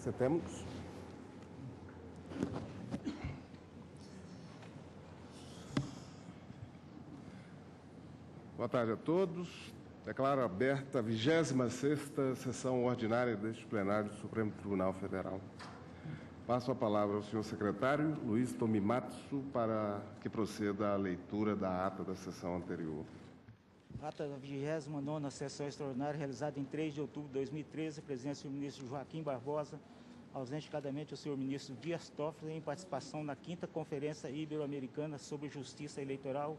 Sentemos. Boa tarde a todos. Declaro aberta a 26ª sessão ordinária deste plenário do Supremo Tribunal Federal. Passo a palavra ao senhor secretário Luiz Tomimatsu para que proceda a leitura da ata da sessão anterior. Ata da 29ª sessão extraordinária realizada em 3 de outubro de 2013, presidência do ministro Joaquim Barbosa, ausente cadamente o senhor ministro Dias Toffoli, em participação na 5ª Conferência Ibero-Americana sobre Justiça Eleitoral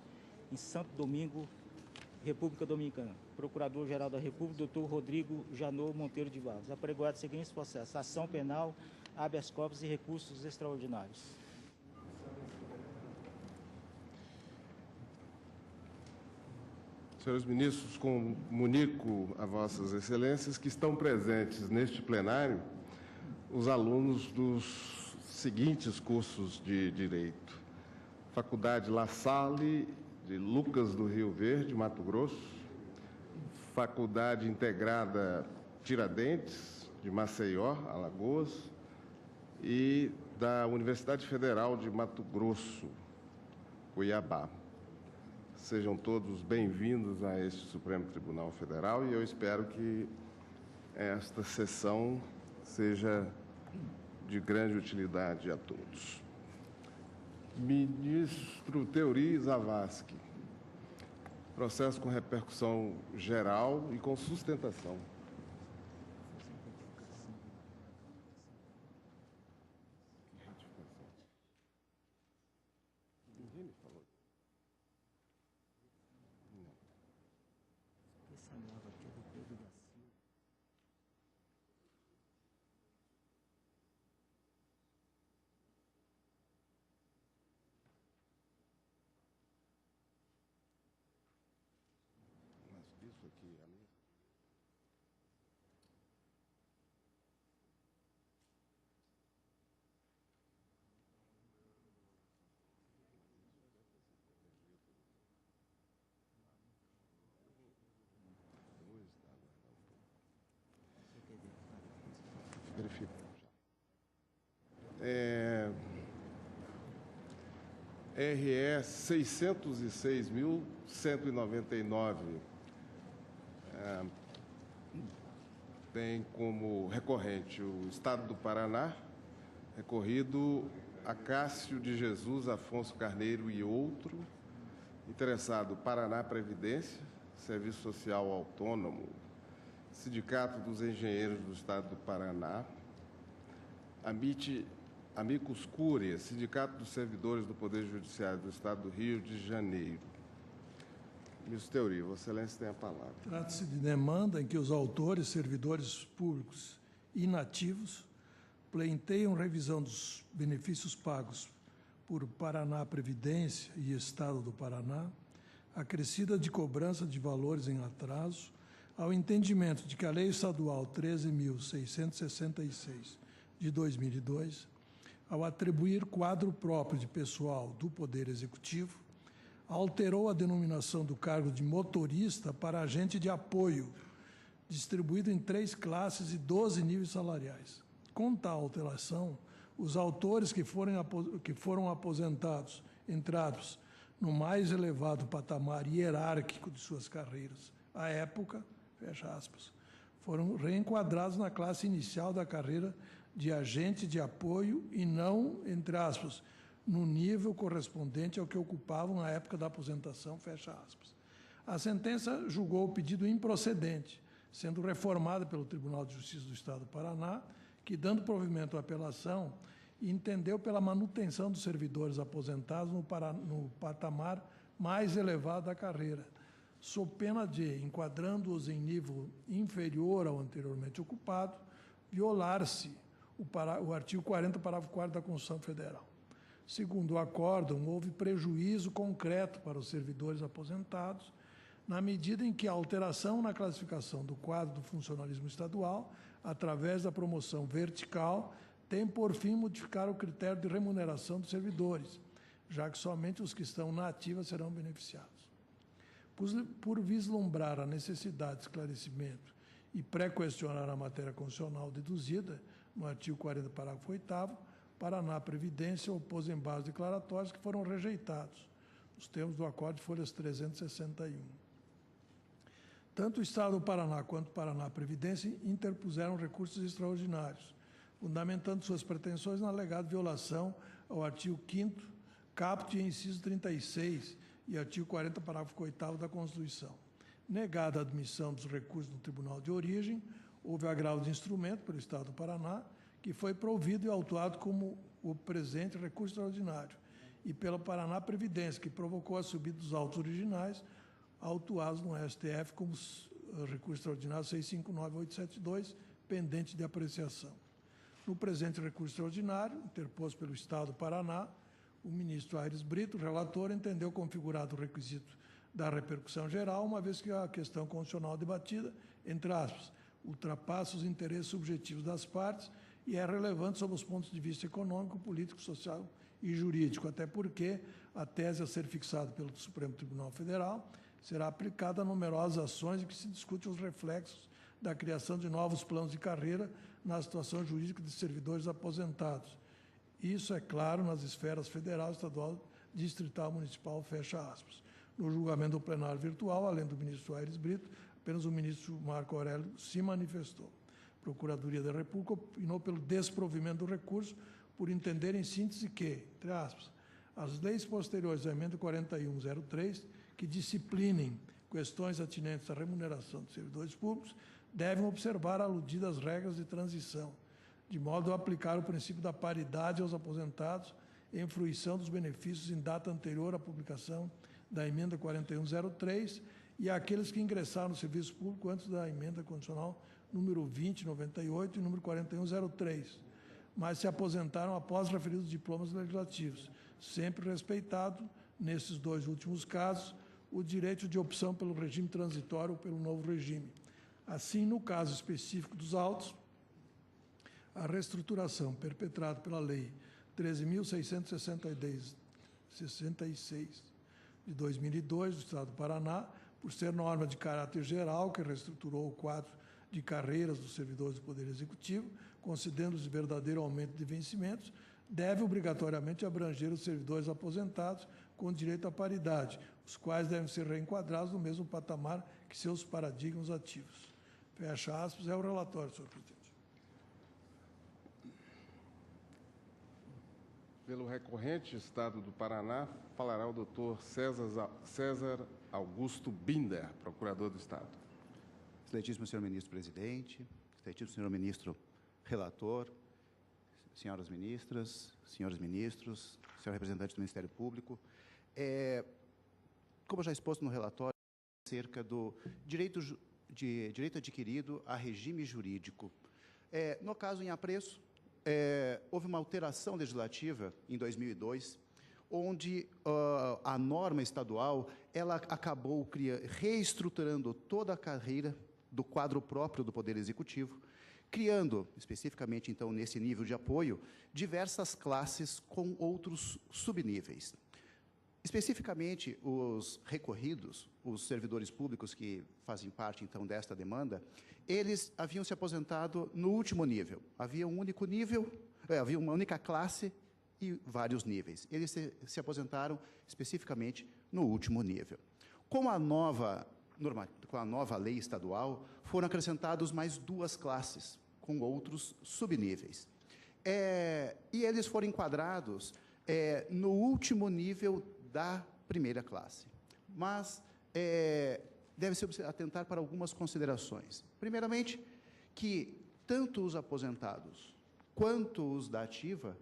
em Santo Domingo, República Dominicana. Procurador-Geral da República, doutor Rodrigo Janot Monteiro de Barros. Apregoado os seguintes processos: ação penal, habeas corpus e recursos extraordinários. Senhores ministros, comunico a vossas excelências que estão presentes neste plenário os alunos dos seguintes cursos de Direito: Faculdade La Salle, de Lucas do Rio Verde, Mato Grosso; Faculdade Integrada Tiradentes, de Maceió, Alagoas; e da Universidade Federal de Mato Grosso, Cuiabá. Sejam todos bem-vindos a este Supremo Tribunal Federal e eu espero que esta sessão seja de grande utilidade a todos. Ministro Teori Zavascki. Processo com repercussão geral e com sustentação. Ninguém me falou. Essa nova aqui é do Pedro da Silva. Mas isso aqui é a minha. Verifico já. RE 606.199 tem como recorrente o Estado do Paraná, recorrido Acácio de Jesus Afonso Carneiro e outro, interessado Paraná Previdência, Serviço Social Autônomo, Sindicato dos Engenheiros do Estado do Paraná, Amicus Curiae, Sindicato dos Servidores do Poder Judiciário do Estado do Rio de Janeiro. Ministro Teori, Vossa Excelência tem a palavra. Trata-se de demanda em que os autores, servidores públicos inativos, pleiteiam revisão dos benefícios pagos por Paraná Previdência e Estado do Paraná, acrescida de cobrança de valores em atraso, ao entendimento de que a Lei Estadual 13.666, de 2002, ao atribuir quadro próprio de pessoal do Poder Executivo, alterou a denominação do cargo de motorista para agente de apoio, distribuído em 3 classes e 12 níveis salariais. Com tal alteração, os autores que foram aposentados, entrados no mais elevado patamar hierárquico de suas carreiras, à época, fecha aspas, foram reenquadrados na classe inicial da carreira de agente de apoio e não, entre aspas, no nível correspondente ao que ocupavam na época da aposentação, fecha aspas. A sentença julgou o pedido improcedente, sendo reformada pelo Tribunal de Justiça do Estado do Paraná, que, dando provimento à apelação, entendeu pela manutenção dos servidores aposentados no patamar mais elevado da carreira, sob pena de, enquadrando-os em nível inferior ao anteriormente ocupado, violar-se o artigo 40, parágrafo 4º da Constituição Federal. Segundo o acórdão, houve prejuízo concreto para os servidores aposentados, na medida em que a alteração na classificação do quadro do funcionalismo estadual, através da promoção vertical, tem por fim modificar o critério de remuneração dos servidores, já que somente os que estão na ativa serão beneficiados. Por vislumbrar a necessidade de esclarecimento e pré-questionar a matéria constitucional deduzida, no artigo 40, parágrafo 8º, Paraná Previdência opôs embargos declaratórios que foram rejeitados, nos termos do acordo de folhas 361. Tanto o Estado do Paraná quanto o Paraná Previdência interpuseram recursos extraordinários, fundamentando suas pretensões na alegada violação ao artigo 5º, caput e inciso 36 e artigo 40, parágrafo 8º da Constituição. Negada a admissão dos recursos no Tribunal de Origem, houve agravo de instrumento pelo Estado do Paraná, que foi provido e autuado como o presente recurso extraordinário, e pela Paraná Previdência, que provocou a subida dos autos originais, autuados no STF como recurso extraordinário 659.872, pendente de apreciação. No presente recurso extraordinário, interposto pelo Estado do Paraná, o ministro Aires Brito, relator, entendeu configurado o requisito da repercussão geral, uma vez que a questão constitucional debatida, entre aspas, ultrapassa os interesses subjetivos das partes e é relevante sob os pontos de vista econômico, político, social e jurídico, até porque a tese a ser fixada pelo Supremo Tribunal Federal será aplicada a numerosas ações em que se discute os reflexos da criação de novos planos de carreira na situação jurídica de servidores aposentados. Isso é claro nas esferas federal, estadual, distrital, municipal, fecha aspas. No julgamento do plenário virtual, além do ministro Aires Brito, apenas o ministro Marco Aurélio se manifestou. A Procuradoria da República opinou pelo desprovimento do recurso, por entender em síntese que, entre aspas, as leis posteriores à emenda 4103, que disciplinem questões atinentes à remuneração dos servidores públicos, devem observar aludidas regras de transição, de modo a aplicar o princípio da paridade aos aposentados em fruição dos benefícios em data anterior à publicação da emenda 4103 e àqueles que ingressaram no serviço público antes da emenda constitucional número 2098 e número 4103, mas se aposentaram após referidos diplomas legislativos, sempre respeitado, nesses dois últimos casos, o direito de opção pelo regime transitório ou pelo novo regime. Assim, no caso específico dos autos, a reestruturação perpetrada pela Lei 13.666 de 2002 do Estado do Paraná, por ser norma de caráter geral que reestruturou o quadro de carreiras dos servidores do Poder Executivo, concedendo-lhes verdadeiro aumento de vencimentos, deve obrigatoriamente abranger os servidores aposentados com direito à paridade, os quais devem ser reenquadrados no mesmo patamar que seus paradigmas ativos. Fecha aspas, é o relatório, senhor presidente. Pelo recorrente, Estado do Paraná, falará o doutor César Augusto Binder, procurador do Estado. Excelentíssimo senhor ministro-presidente, excelentíssimo senhor ministro-relator, senhoras ministras, senhores ministros, senhor representante do Ministério Público. Como já exposto no relatório, acerca do direito adquirido a regime jurídico. No caso em apreço, houve uma alteração legislativa em 2002, onde a norma estadual ela acabou reestruturando toda a carreira do quadro próprio do Poder Executivo, criando, especificamente, então, nesse nível de apoio, diversas classes com outros subníveis. Especificamente, os recorridos, os servidores públicos que fazem parte, então, desta demanda, eles haviam se aposentado no último nível. Havia um único nível, havia uma única classe e vários níveis. Eles se aposentaram especificamente no último nível. Com a nova lei estadual, foram acrescentados mais duas classes, com outros subníveis. E eles foram enquadrados no último nível da primeira classe. Mas deve-se atentar para algumas considerações. Primeiramente, que tanto os aposentados quanto os da ativa,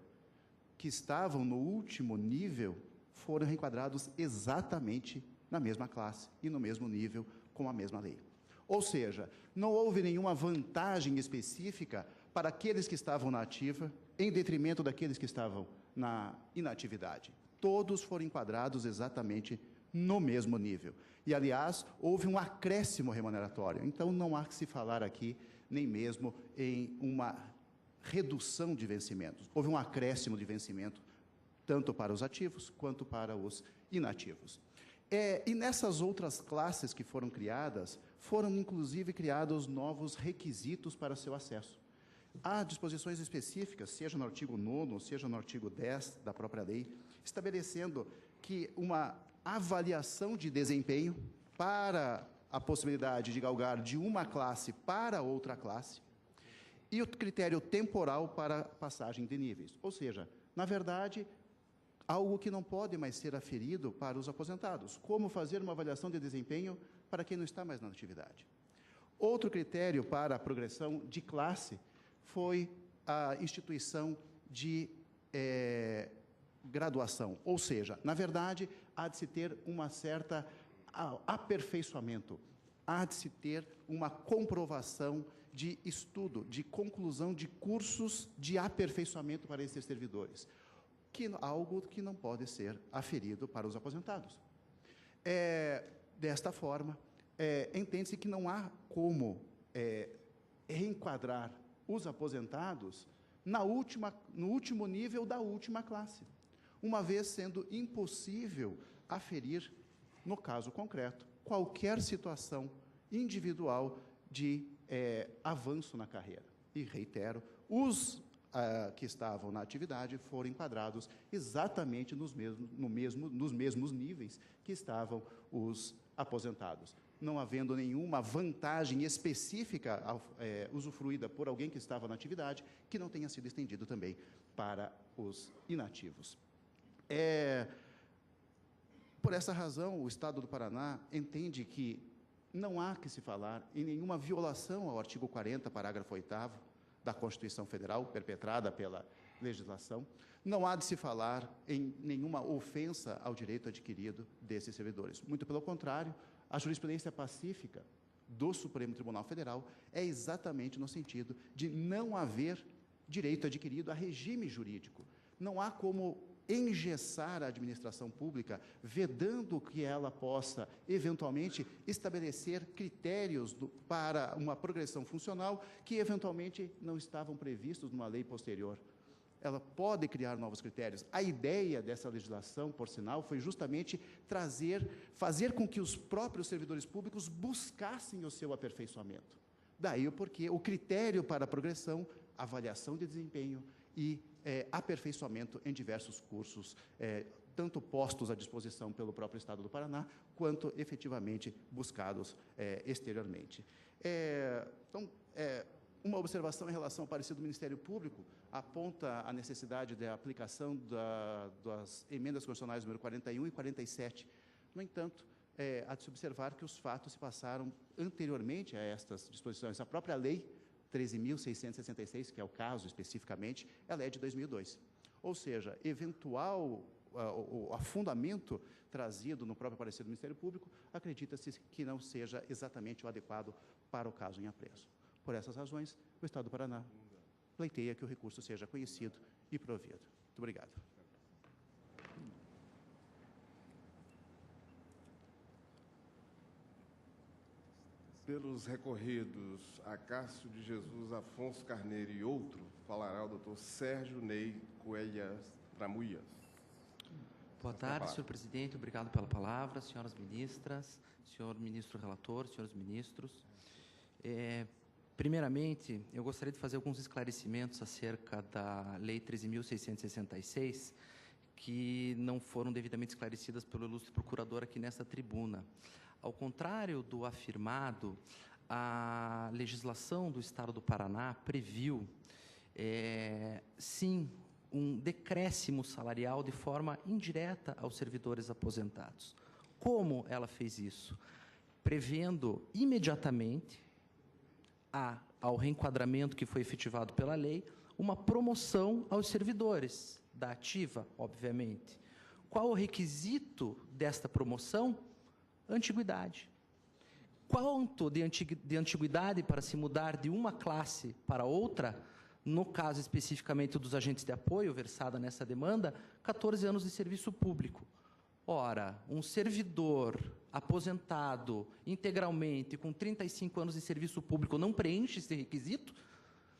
que estavam no último nível, foram reenquadrados exatamente na mesma classe e no mesmo nível com a mesma lei. Ou seja, não houve nenhuma vantagem específica para aqueles que estavam na ativa, em detrimento daqueles que estavam na inatividade. Todos foram enquadrados exatamente no mesmo nível. E, aliás, houve um acréscimo remuneratório. Então, não há que se falar aqui nem mesmo em uma redução de vencimentos. Houve um acréscimo de vencimento, tanto para os ativos quanto para os inativos. E nessas outras classes que foram criadas, foram inclusive criados novos requisitos para seu acesso. Há disposições específicas, seja no artigo 9º, seja no artigo 10 da própria lei, estabelecendo que uma avaliação de desempenho para a possibilidade de galgar de uma classe para outra classe e o critério temporal para passagem de níveis. Ou seja, na verdade, algo que não pode mais ser aferido para os aposentados. Como fazer uma avaliação de desempenho para quem não está mais na atividade. Outro critério para a progressão de classe foi a instituição de graduação. Ou seja, na verdade, há de se ter uma certa aperfeiçoamento, há de se ter uma comprovação de estudo, de conclusão de cursos de aperfeiçoamento para esses servidores, algo que não pode ser aferido para os aposentados. Desta forma, entende-se que não há como reenquadrar os aposentados no último nível da última classe, uma vez sendo impossível aferir, no caso concreto, qualquer situação individual de avanço na carreira. E, reitero, os que estavam na atividade foram enquadrados exatamente nos mesmos níveis que estavam os aposentados, não havendo nenhuma vantagem específica usufruída por alguém que estava na atividade que não tenha sido estendido também para os inativos. Por essa razão, o Estado do Paraná entende que não há que se falar em nenhuma violação ao artigo 40, parágrafo 8º da Constituição Federal, perpetrada pela legislação. Não há de se falar em nenhuma ofensa ao direito adquirido desses servidores. Muito pelo contrário, a jurisprudência pacífica do Supremo Tribunal Federal é exatamente no sentido de não haver direito adquirido a regime jurídico. Não há como engessar a administração pública, vedando que ela possa, eventualmente, estabelecer critérios para uma progressão funcional que, eventualmente, não estavam previstos numa lei posterior. Ela pode criar novos critérios. A ideia dessa legislação, por sinal, foi justamente fazer com que os próprios servidores públicos buscassem o seu aperfeiçoamento. Daí o porquê, o critério para a progressão, avaliação de desempenho e aperfeiçoamento em diversos cursos, tanto postos à disposição pelo próprio Estado do Paraná, quanto efetivamente buscados exteriormente. Uma observação em relação ao parecer do Ministério Público aponta a necessidade da aplicação das emendas constitucionais número 41 e 47. No entanto, há de se observar que os fatos se passaram anteriormente a estas disposições. A própria lei 13.666, que é o caso especificamente, ela é de 2002. Ou seja, eventual afundamento trazido no próprio parecer do Ministério Público, acredita-se que não seja exatamente o adequado para o caso em apreço. Por essas razões, o Estado do Paraná pleiteia que o recurso seja conhecido e provido. Muito obrigado. Pelos recorridos Acácio de Jesus, Afonso Carneiro e outro, falará o doutor Sérgio Ney Coelhas Tramulhas. Boa tarde, senhor presidente. Obrigado pela palavra. Senhoras ministras, senhor ministro relator, senhores ministros. Primeiramente, eu gostaria de fazer alguns esclarecimentos acerca da Lei 13.666, que não foram devidamente esclarecidas pelo ilustre procurador aqui nesta tribuna. Ao contrário do afirmado, a legislação do Estado do Paraná previu, sim, um decréscimo salarial de forma indireta aos servidores aposentados. Como ela fez isso? Prevendo imediatamente, ao reenquadramento que foi efetivado pela lei, uma promoção aos servidores, da ativa, obviamente. Qual o requisito desta promoção? Antiguidade. Quanto de antiguidade para se mudar de uma classe para outra, no caso especificamente dos agentes de apoio, versada nessa demanda, 14 anos de serviço público. Ora, um servidor aposentado integralmente com 35 anos de serviço público não preenche esse requisito?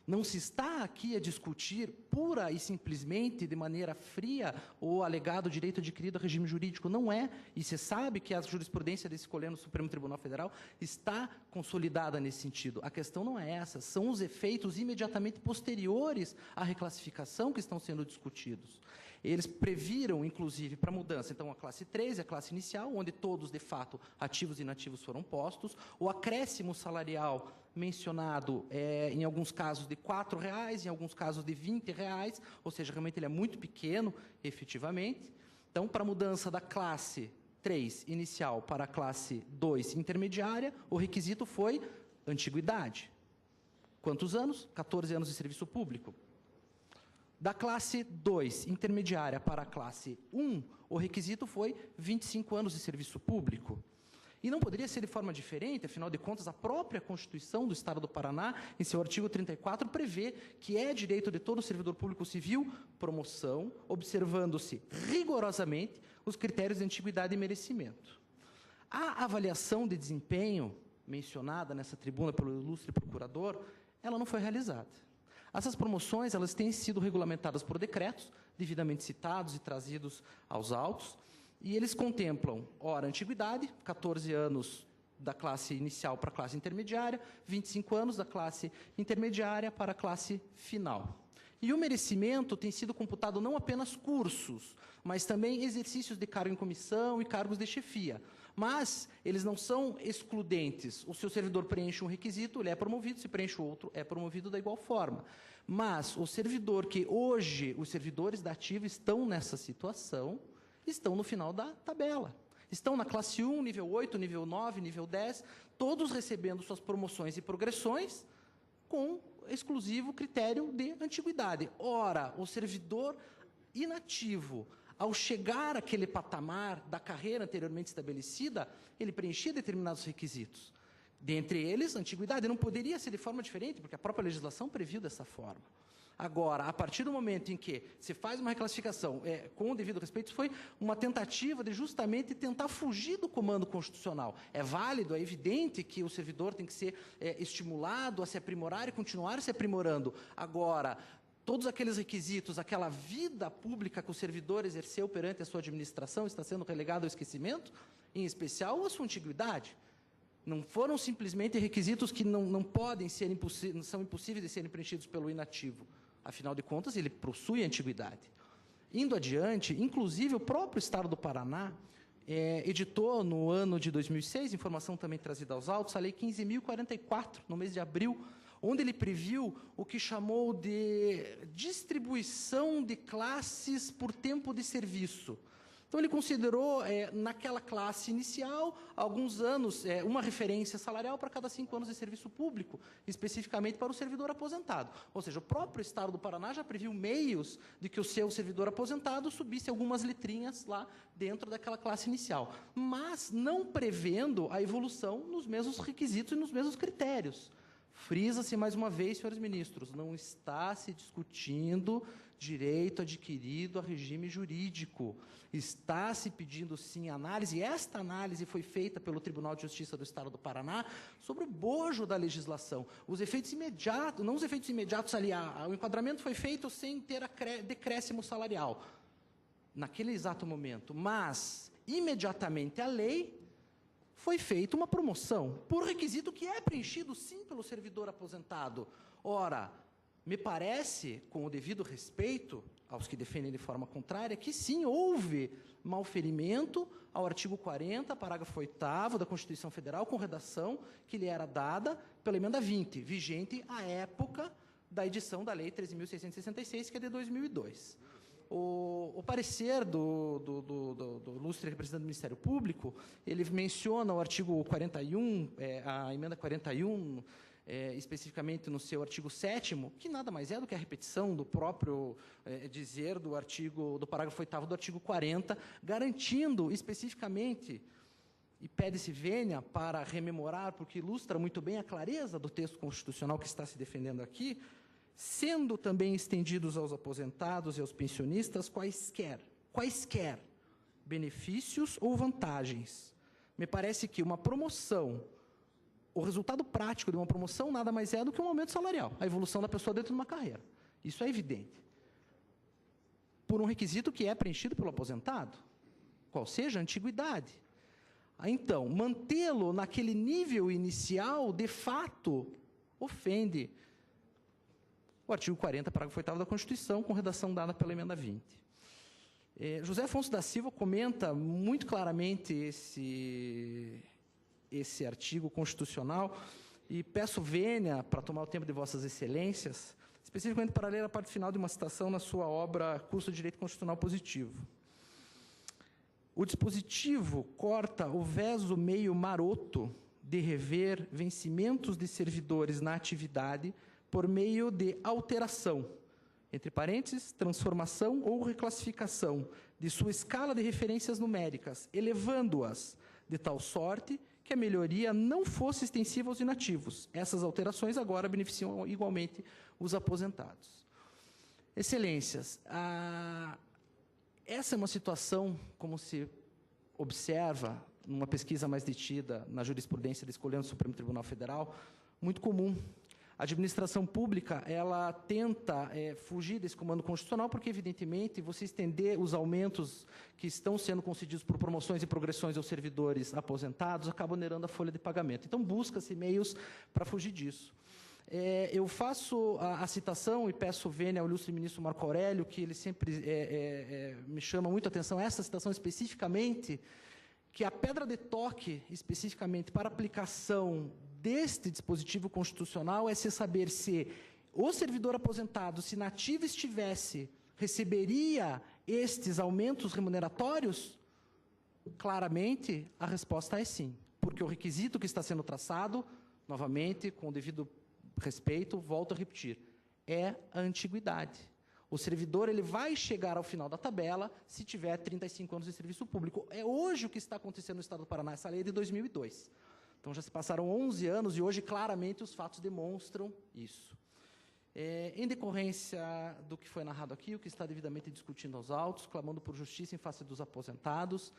Não se está aqui a discutir pura e simplesmente, de maneira fria, o alegado direito adquirido a regime jurídico. Não é. E você sabe que a jurisprudência desse colégio no Supremo Tribunal Federal está consolidada nesse sentido. A questão não é essa. São os efeitos imediatamente posteriores à reclassificação que estão sendo discutidos. Eles previram, inclusive, para mudança, então, a classe 3, a classe inicial, onde todos, de fato, ativos e inativos foram postos, o acréscimo salarial mencionado, em alguns casos, de R$ 4,00, em alguns casos de R$ 20,00, ou seja, realmente ele é muito pequeno, efetivamente. Então, para a mudança da classe 3 inicial para a classe 2 intermediária, o requisito foi antiguidade. Quantos anos? 14 anos de serviço público. Da classe 2 intermediária para a classe 1, o requisito foi 25 anos de serviço público. E não poderia ser de forma diferente, afinal de contas, a própria Constituição do Estado do Paraná, em seu artigo 34, prevê que é direito de todo servidor público civil promoção, observando-se rigorosamente os critérios de antiguidade e merecimento. A avaliação de desempenho mencionada nessa tribuna pelo ilustre procurador, ela não foi realizada. Essas promoções, elas têm sido regulamentadas por decretos, devidamente citados e trazidos aos autos, e eles contemplam, ora, antiguidade, 14 anos da classe inicial para a classe intermediária, 25 anos da classe intermediária para a classe final. E o merecimento tem sido computado não apenas cursos, mas também exercícios de cargo em comissão e cargos de chefia. Mas eles não são excludentes. O seu servidor preenche um requisito, ele é promovido, se preenche o outro, é promovido da igual forma. Mas o servidor que hoje, os servidores da ativa estão nessa situação, estão no final da tabela. Estão na classe 1, nível 8, nível 9, nível 10, todos recebendo suas promoções e progressões com exclusivo critério de antiguidade. Ora, o servidor inativo, ao chegar àquele patamar da carreira anteriormente estabelecida, ele preenchia determinados requisitos. Dentre eles, a antiguidade não poderia ser de forma diferente, porque a própria legislação previu dessa forma. Agora, a partir do momento em que se faz uma reclassificação, com o devido respeito, foi uma tentativa de justamente tentar fugir do comando constitucional. É válido, é evidente que o servidor tem que ser estimulado a se aprimorar e continuar se aprimorando. Agora, todos aqueles requisitos, aquela vida pública que o servidor exerceu perante a sua administração está sendo relegado ao esquecimento, em especial a sua antiguidade. Não foram simplesmente requisitos que não podem ser são impossíveis de serem preenchidos pelo inativo. Afinal de contas, ele possui antiguidade. Indo adiante, inclusive o próprio Estado do Paraná editou no ano de 2006, informação também trazida aos autos, a Lei 15.044, no mês de abril, onde ele previu o que chamou de distribuição de classes por tempo de serviço. Então, ele considerou, naquela classe inicial, alguns anos, uma referência salarial para cada 5 anos de serviço público, especificamente para o servidor aposentado. Ou seja, o próprio Estado do Paraná já previu meios de que o seu servidor aposentado subisse algumas letrinhas lá dentro daquela classe inicial, mas não prevendo a evolução nos mesmos requisitos e nos mesmos critérios. Frisa-se mais uma vez, senhores ministros, não está se discutindo direito adquirido a regime jurídico. Está se pedindo, sim, análise, e esta análise foi feita pelo Tribunal de Justiça do Estado do Paraná sobre o bojo da legislação. Os efeitos imediatos, não os efeitos imediatos ali, o enquadramento foi feito sem ter decréscimo salarial, naquele exato momento, mas, imediatamente à lei, foi feita uma promoção, por requisito que é preenchido, sim, pelo servidor aposentado. Ora, me parece, com o devido respeito aos que defendem de forma contrária, que sim, houve malferimento ao artigo 40, parágrafo 8º da Constituição Federal, com redação que lhe era dada pela emenda 20, vigente à época da edição da Lei 13.666, que é de 2002. O parecer do ilustre representante do Ministério Público, ele menciona o artigo 41, a emenda 41, especificamente no seu artigo 7º, que nada mais é do que a repetição do próprio dizer do parágrafo 8º do artigo 40, garantindo especificamente, e pede-se vênia para rememorar, porque ilustra muito bem a clareza do texto constitucional que está se defendendo aqui, sendo também estendidos aos aposentados e aos pensionistas quaisquer benefícios ou vantagens. Me parece que uma promoção o resultado prático de uma promoção nada mais é do que um aumento salarial, a evolução da pessoa dentro de uma carreira. Isso é evidente. Por um requisito que é preenchido pelo aposentado, qual seja a antiguidade. Então, mantê-lo naquele nível inicial, de fato, ofende o artigo 40, parágrafo 8º da Constituição, com redação dada pela emenda 20. José Afonso da Silva comenta muito claramente esse artigo constitucional, e peço vênia para tomar o tempo de vossas excelências, especificamente para ler a parte final de uma citação na sua obra Curso de Direito Constitucional Positivo. O dispositivo corta o veso meio maroto de rever vencimentos de servidores na atividade por meio de alteração, entre parênteses, transformação ou reclassificação de sua escala de referências numéricas, elevando-as de tal sorte que a melhoria não fosse extensiva aos inativos. Essas alterações agora beneficiam igualmente os aposentados. Excelências, essa é uma situação, como se observa numa pesquisa mais detida na jurisprudência de escolhendo o Supremo Tribunal Federal, muito comum. A administração pública, ela tenta fugir desse comando constitucional, porque, evidentemente, você estender os aumentos que estão sendo concedidos por promoções e progressões aos servidores aposentados, acaba onerando a folha de pagamento. Então, busca-se meios para fugir disso. Eu faço a citação e peço vênia ao ilustre ministro Marco Aurélio, que ele sempre me chama muito a atenção, essa citação especificamente, que a pedra de toque, especificamente para aplicação deste dispositivo constitucional, é se saber se o servidor aposentado, se nativo estivesse, receberia estes aumentos remuneratórios? Claramente, a resposta é sim, porque o requisito que está sendo traçado, novamente, com o devido respeito, volto a repetir, é a antiguidade. O servidor ele vai chegar ao final da tabela se tiver 35 anos de serviço público. É hoje o que está acontecendo no Estado do Paraná. Essa lei é de 2002. Então, já se passaram 11 anos e hoje, claramente, os fatos demonstram isso. Em decorrência do que foi narrado aqui, o que está devidamente discutindo aos autos, clamando por justiça em face dos aposentados,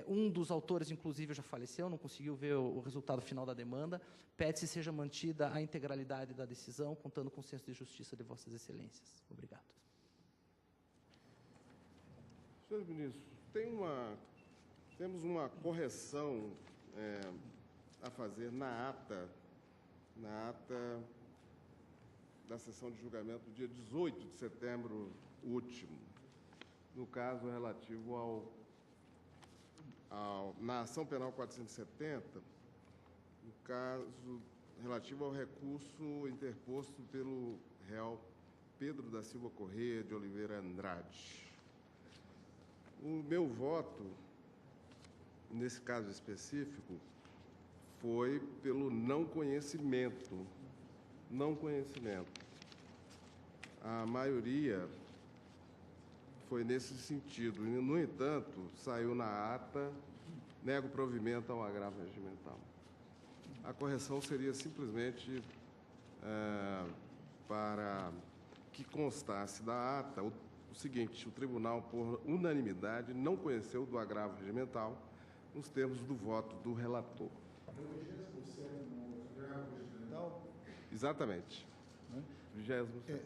um dos autores, inclusive, já faleceu, não conseguiu ver o resultado final da demanda, pede-se seja mantida a integralidade da decisão, contando com o senso de justiça de vossas excelências. Obrigado. Senhor ministro, temos uma correção a fazer na ata da sessão de julgamento do dia 18 de setembro último, no caso relativo na ação penal 470, no caso relativo ao recurso interposto pelo réu Pedro da Silva Corrêa de Oliveira Andrade. O meu voto, nesse caso específico, foi pelo não conhecimento. A maioria foi nesse sentido. No entanto, saiu na ata, nego provimento ao agravo regimental. A correção seria simplesmente para que constasse da ata o seguinte: o tribunal, por unanimidade, não conheceu do agravo regimental nos termos do voto do relator. Exatamente. 27º.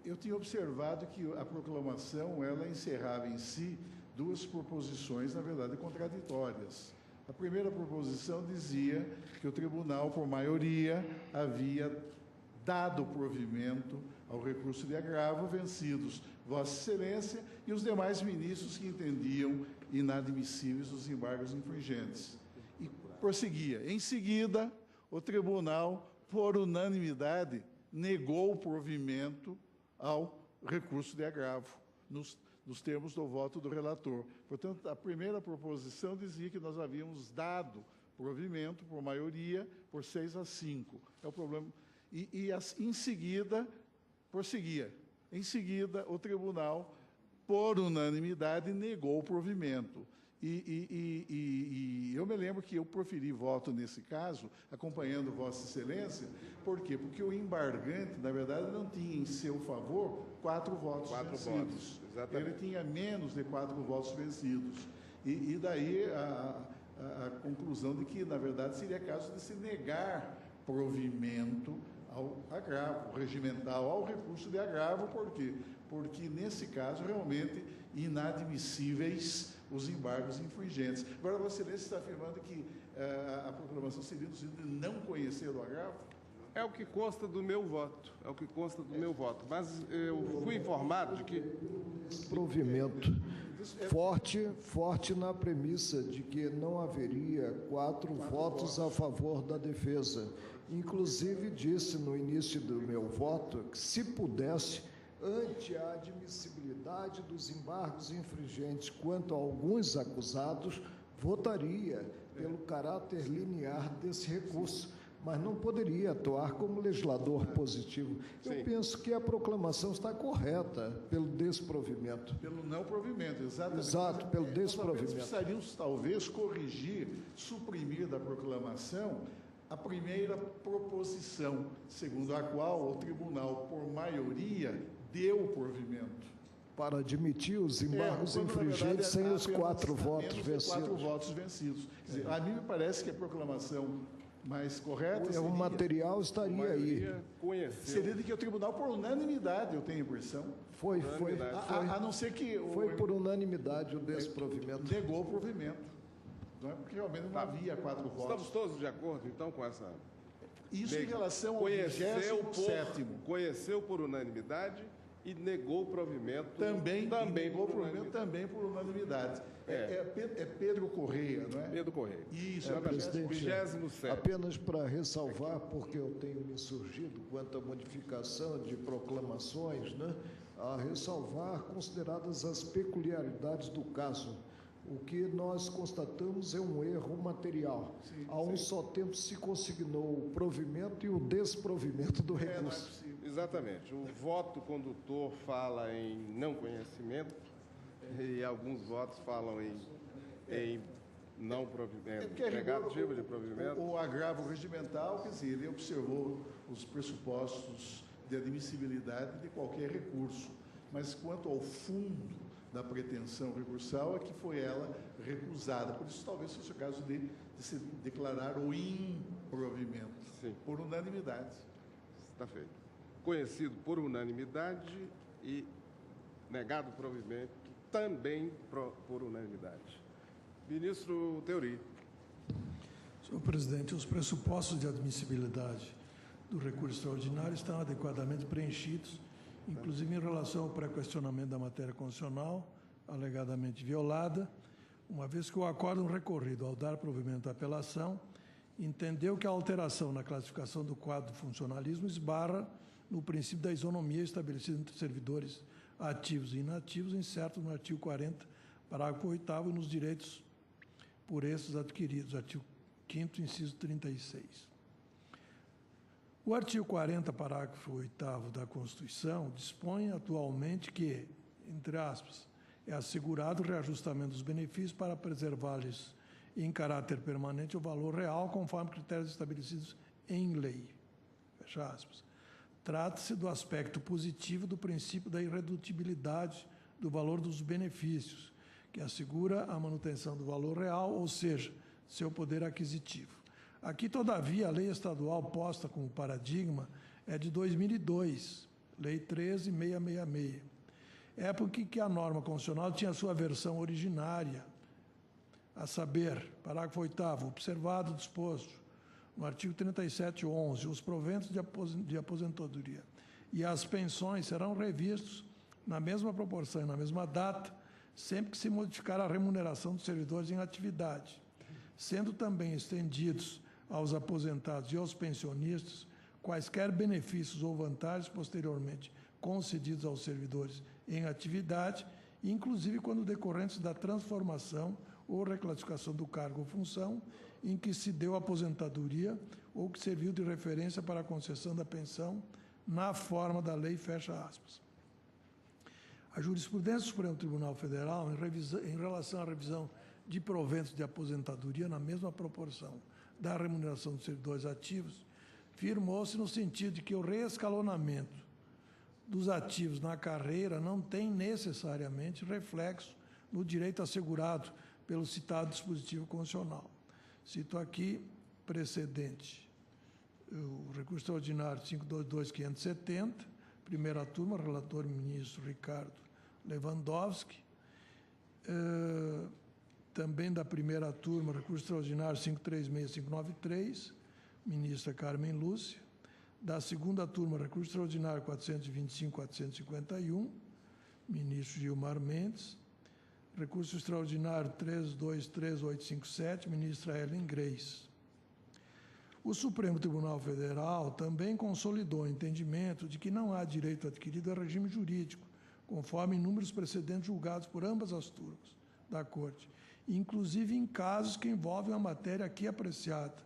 Eu tinha observado que a proclamação ela encerrava em si duas proposições, na verdade, contraditórias. A primeira proposição dizia que o tribunal, por maioria, havia dado provimento ao recurso de agravo vencidos Vossa Excelência e os demais ministros que entendiam inadmissíveis os embargos infringentes. E prosseguia. Em seguida, o tribunal, por unanimidade, negou o provimento ao recurso de agravo, nos termos do voto do relator. Portanto, a primeira proposição dizia que nós havíamos dado provimento, por maioria, por 6-5. É o problema. Em seguida, prosseguia. Em seguida, o tribunal, por unanimidade, negou o provimento. E eu me lembro que eu proferi voto nesse caso, acompanhando Vossa Excelência. Por quê? Porque o embargante, na verdade, não tinha em seu favor 4 votos vencidos. Exatamente. Ele tinha menos de 4 votos vencidos. E daí a conclusão de que, na verdade, seria caso de se negar provimento ao agravo regimental, ao recurso de agravo. Por quê? Porque, nesse caso, realmente inadmissíveis os embargos infringentes. Agora, Vossa Excelência está afirmando que a proclamação seria no sentido de não conhecer o agravo? É o que consta do meu voto, mas eu fui informado de que... Provimento forte na premissa de que não haveria 4 votos a favor da defesa. Inclusive, disse no início do meu voto que, se pudesse, ante a admissibilidade dos embargos infringentes quanto a alguns acusados, votaria pelo caráter linear desse recurso, mas não poderia atuar como legislador positivo. Eu penso que a proclamação está correta pelo desprovimento. Pelo não provimento, exatamente. Exato, pelo desprovimento. Nós precisaríamos, talvez, corrigir, suprimir da proclamação a primeira proposição, segundo a qual o tribunal, por maioria, deu provimento. Para admitir os embargos infringentes sem os 4 votos vencidos. 4 votos vencidos. Quer dizer, a mim me parece que a proclamação mais correta o material estaria aí. Seria de que o tribunal, por unanimidade, eu tenho a impressão. Foi. A não ser que... Foi por unanimidade o desprovimento. Negou o provimento. Não é? Porque realmente não havia 4 votos. Estamos todos de acordo, então, com essa... Isso em relação ao 27º. Conheceu por unanimidade e negou o provimento. Também negou o provimento, também por unanimidade. É Pedro Correia, não é? Pedro Correia. Isso, presidente. 27º. Apenas para ressalvar, porque eu tenho me surgido quanto à modificação de proclamações, né? A ressalvar consideradas as peculiaridades do caso. O que nós constatamos é um erro material. A um só tempo se consignou o provimento e o desprovimento do recurso. Exatamente. O voto condutor fala em não conhecimento e alguns votos falam em não provimento, negativa de provimento. O agravo regimental, quer dizer, ele observou os pressupostos de admissibilidade de qualquer recurso. Mas quanto ao fundo da pretensão recursal, é que foi ela recusada. Por isso, talvez fosse o caso de se declarar o improvimento. Sim. Por unanimidade. Está feito. Conhecido por unanimidade e negado o provimento também por unanimidade. Ministro Theori. Senhor presidente, os pressupostos de admissibilidade do recurso extraordinário estão adequadamente preenchidos, inclusive em relação ao pré-questionamento da matéria constitucional, alegadamente violada, uma vez que o acórdão recorrido, ao dar provimento à apelação, entendeu que a alteração na classificação do quadro do funcionalismo esbarra no princípio da isonomia estabelecido entre servidores ativos e inativos, incerto no artigo 40, parágrafo 8º, e nos direitos por esses adquiridos, artigo 5º, inciso 36. O artigo 40, parágrafo 8º da Constituição, dispõe atualmente que, entre aspas, é assegurado o reajustamento dos benefícios para preservar-lhes em caráter permanente o valor real, conforme critérios estabelecidos em lei. Fecha aspas. Trata-se do aspecto positivo do princípio da irredutibilidade do valor dos benefícios, que assegura a manutenção do valor real, ou seja, seu poder aquisitivo. Aqui, todavia, a lei estadual posta como paradigma é de 2002, Lei 13.666, época em que a norma constitucional tinha sua versão originária, a saber, parágrafo 8º, observado o disposto no artigo 37.11, os proventos de aposentadoria e as pensões serão revistos na mesma proporção e na mesma data, sempre que se modificar a remuneração dos servidores em atividade, sendo também estendidos aos aposentados e aos pensionistas quaisquer benefícios ou vantagens posteriormente concedidos aos servidores em atividade, inclusive quando decorrentes da transformação ou reclassificação do cargo ou função em que se deu a aposentadoria ou que serviu de referência para a concessão da pensão na forma da lei, fecha aspas. A jurisprudência do Supremo Tribunal Federal, em relação à revisão de proventos de aposentadoria na mesma proporção da remuneração dos servidores ativos, firmou-se no sentido de que o reescalonamento dos ativos na carreira não tem necessariamente reflexo no direito assegurado pelo citado dispositivo constitucional. Cito aqui precedente. O recurso extraordinário 522.570, primeira turma, relator ministro Ricardo Lewandowski. Também da primeira turma, recurso extraordinário 536.593, ministra Carmen Lúcia. Da segunda turma, recurso extraordinário 425.451, ministro Gilmar Mendes. Recurso extraordinário 323.857, ministra Ellen Grace. O Supremo Tribunal Federal também consolidou o entendimento de que não há direito adquirido a regime jurídico, conforme inúmeros precedentes julgados por ambas as turmas da Corte, inclusive em casos que envolvem a matéria aqui apreciada,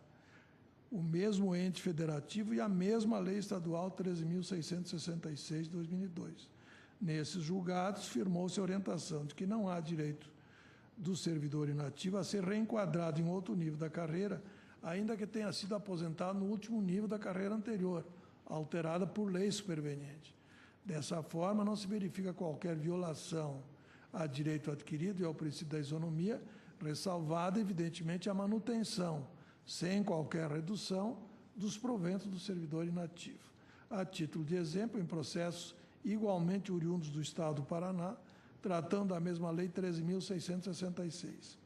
o mesmo ente federativo e a mesma Lei Estadual 13.666 de 2002. Nesses julgados, firmou-se a orientação de que não há direito do servidor inativo a ser reenquadrado em outro nível da carreira, ainda que tenha sido aposentado no último nível da carreira anterior, alterada por lei superveniente. Dessa forma, não se verifica qualquer violação a direito adquirido e ao princípio da isonomia, ressalvada, evidentemente, a manutenção, sem qualquer redução, dos proventos do servidor inativo. A título de exemplo, em processos igualmente oriundos do Estado do Paraná, tratando da mesma Lei 13.666.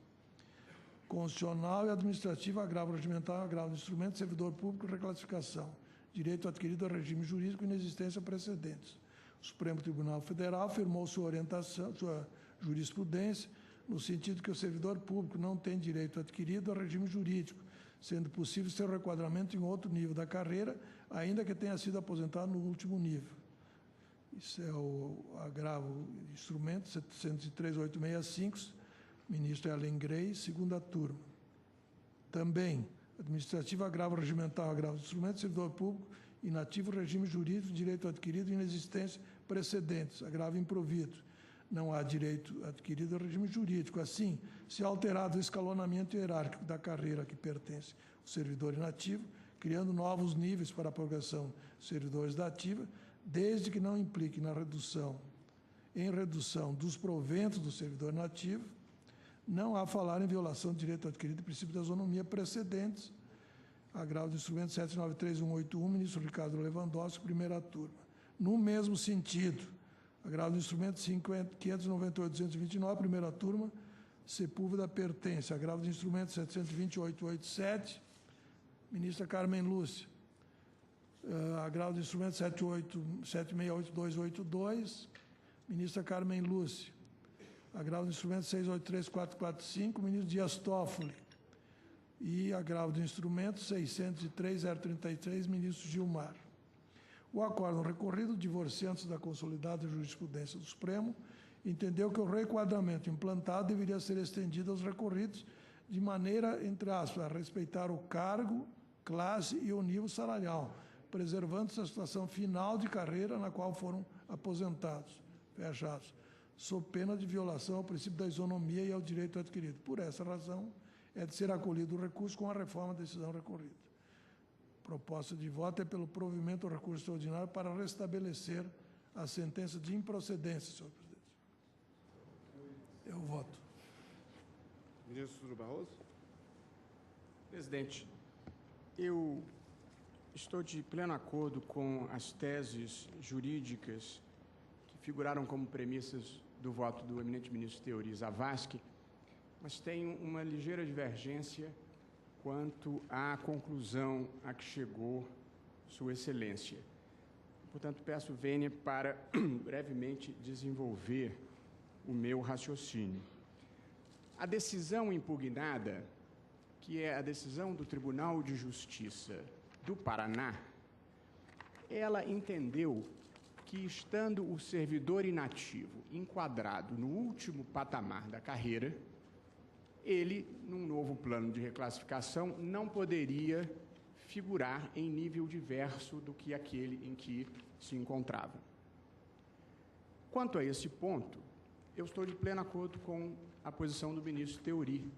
Constitucional e administrativo, agravo regimental, agravo de instrumento, servidor público, reclassificação, direito adquirido a regime jurídico, inexistência precedentes. O Supremo Tribunal Federal firmou sua orientação, sua jurisprudência, no sentido que o servidor público não tem direito adquirido a regime jurídico, sendo possível seu requadramento em outro nível da carreira, ainda que tenha sido aposentado no último nível. Isso é o agravo de instrumento 703.865, ministro Ellen Grace, segunda turma. Também, administrativo, agravo regimental, agravo de instrumento, servidor público, inativo, regime jurídico, direito adquirido, inexistência, precedentes, agravo improvido. Não há direito adquirido a regime jurídico. Assim, se alterado o escalonamento hierárquico da carreira a que pertence o servidor inativo, criando novos níveis para a progressão dos servidores da ativa, desde que não implique em redução dos proventos do servidor inativo, não há falar em violação do direito adquirido e princípio da isonomia precedentes. Agravo do instrumento 793.181, ministro Ricardo Lewandowski, primeira turma. No mesmo sentido, agravo do instrumento 598.229, primeira turma, Sepúlveda pertence. Agravo do instrumento 720.887, ministra Carmen Lúcia. Agravo do instrumento 768.282, ministra Carmen Lúcia. Agravo do instrumento 683.445, ministro Dias Toffoli. E agravo do instrumento 603.033, ministro Gilmar. O acórdão recorrido, divorciando-se da consolidada jurisprudência do Supremo, entendeu que o requadramento implantado deveria ser estendido aos recorridos de maneira, entre aspas, a respeitar o cargo, classe e o nível salarial, preservando-se a situação final de carreira na qual foram aposentados, fecha aspas, sob pena de violação ao princípio da isonomia e ao direito adquirido. Por essa razão, é de ser acolhido o recurso com a reforma da decisão recorrida. Proposta de voto é pelo provimento ao recurso extraordinário para restabelecer a sentença de improcedência, senhor presidente. Eu voto. Ministro Barroso. Presidente, eu estou de pleno acordo com as teses jurídicas que figuraram como premissas do voto do eminente ministro Teori Zavascki, mas tenho uma ligeira divergência quanto à conclusão a que chegou Sua Excelência. Portanto, peço vênia para brevemente desenvolver o meu raciocínio. A decisão impugnada, que é a decisão do Tribunal de Justiça do Paraná, ela entendeu que, estando o servidor inativo enquadrado no último patamar da carreira, ele, num novo plano de reclassificação, não poderia figurar em nível diverso do que aquele em que se encontrava. Quanto a esse ponto, eu estou de pleno acordo com a posição do ministro Teori,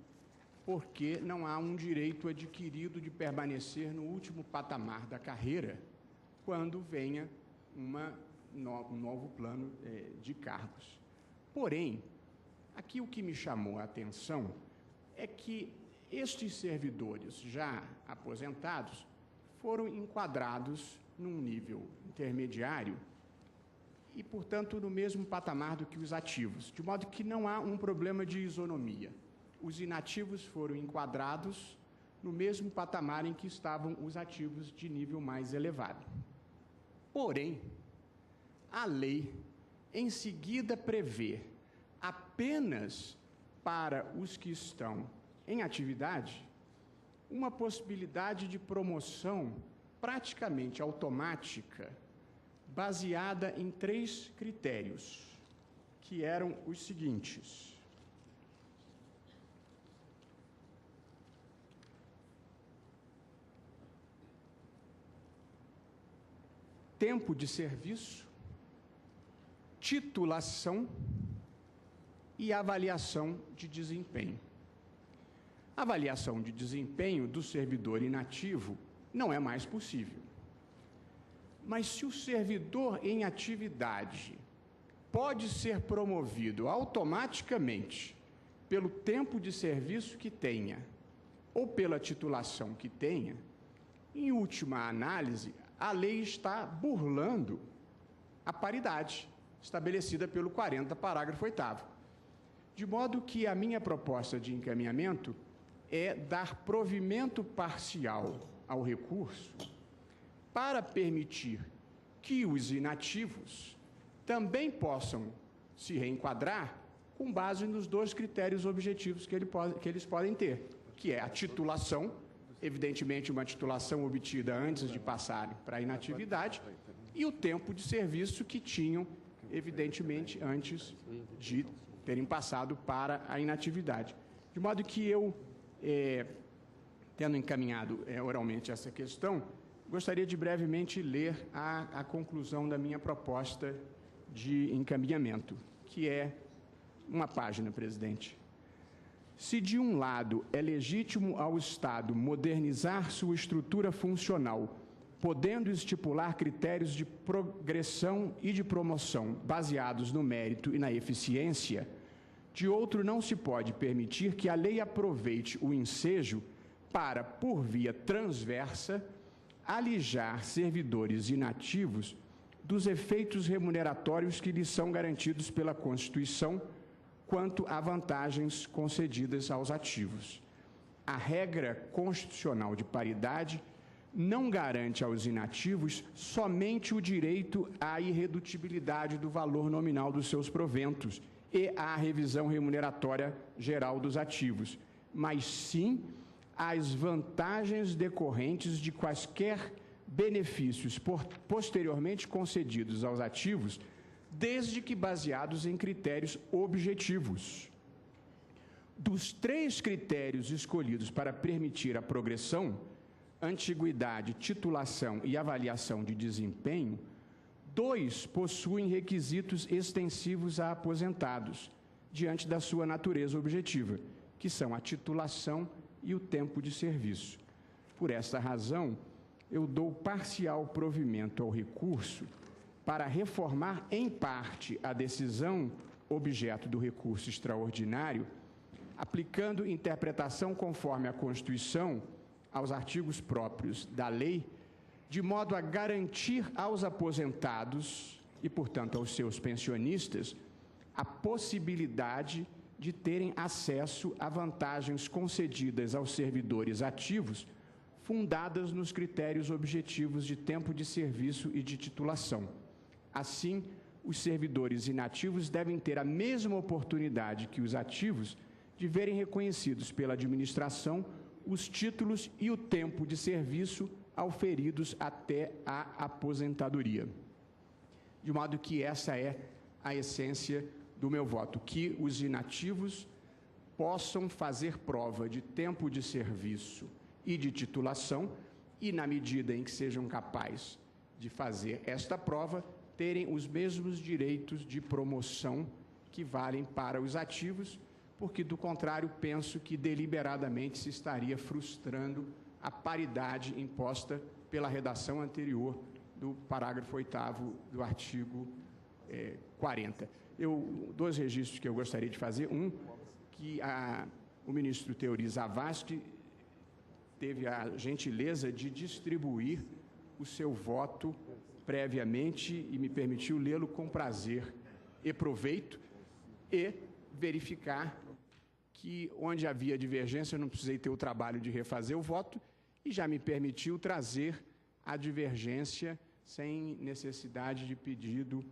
porque não há um direito adquirido de permanecer no último patamar da carreira quando venha um novo plano de cargos. Porém, aqui o que me chamou a atenção é que estes servidores já aposentados foram enquadrados num nível intermediário e, portanto, no mesmo patamar do que os ativos, de modo que não há um problema de isonomia. Os inativos foram enquadrados no mesmo patamar em que estavam os ativos de nível mais elevado. Porém, a lei, em seguida, prevê apenas para os que estão em atividade uma possibilidade de promoção praticamente automática, baseada em 3 critérios, que eram os seguintes: tempo de serviço, titulação e avaliação de desempenho. A avaliação de desempenho do servidor inativo não é mais possível. Mas se o servidor em atividade pode ser promovido automaticamente pelo tempo de serviço que tenha ou pela titulação que tenha, em última análise, a lei está burlando a paridade estabelecida pelo 40, parágrafo 8º. De modo que a minha proposta de encaminhamento é dar provimento parcial ao recurso para permitir que os inativos também possam se reenquadrar com base nos 2 critérios objetivos que eles podem ter, que é a titulação, evidentemente uma titulação obtida antes de passarem para a inatividade, e o tempo de serviço que tinham, evidentemente, antes de terem passado para a inatividade. De modo que eu, tendo encaminhado oralmente essa questão, gostaria de brevemente ler a conclusão da minha proposta de encaminhamento, que é uma página, presidente. Se, de um lado, é legítimo ao Estado modernizar sua estrutura funcional, podendo estipular critérios de progressão e de promoção baseados no mérito e na eficiência, de outro, não se pode permitir que a lei aproveite o ensejo para, por via transversa, alijar servidores inativos dos efeitos remuneratórios que lhes são garantidos pela Constituição quanto a vantagens concedidas aos ativos. A regra constitucional de paridade não garante aos inativos somente o direito à irredutibilidade do valor nominal dos seus proventos e à revisão remuneratória geral dos ativos, mas sim as vantagens decorrentes de quaisquer benefícios posteriormente concedidos aos ativos, desde que baseados em critérios objetivos. Dos 3 critérios escolhidos para permitir a progressão, antiguidade, titulação e avaliação de desempenho, 2 possuem requisitos extensivos a aposentados, diante da sua natureza objetiva, que são a titulação e o tempo de serviço. Por essa razão, eu dou parcial provimento ao recurso para reformar em parte a decisão objeto do recurso extraordinário, aplicando interpretação conforme a Constituição aos artigos próprios da lei, de modo a garantir aos aposentados e, portanto, aos seus pensionistas, a possibilidade de terem acesso a vantagens concedidas aos servidores ativos, fundadas nos critérios objetivos de tempo de serviço e de titulação. Assim, os servidores inativos devem ter a mesma oportunidade que os ativos de verem reconhecidos pela administração os títulos e o tempo de serviço auferidos até a aposentadoria. De modo que essa é a essência do meu voto, que os inativos possam fazer prova de tempo de serviço e de titulação e, na medida em que sejam capazes de fazer esta prova, terem os mesmos direitos de promoção que valem para os ativos, porque, do contrário, penso que deliberadamente se estaria frustrando a paridade imposta pela redação anterior do parágrafo 8º do artigo 40. 2 registros que eu gostaria de fazer. Um, que o ministro Teori Zavascki teve a gentileza de distribuir o seu voto previamente e me permitiu lê-lo com prazer e proveito e verificar que, onde havia divergência, eu não precisei ter o trabalho de refazer o voto e já me permitiu trazer a divergência sem necessidade de pedido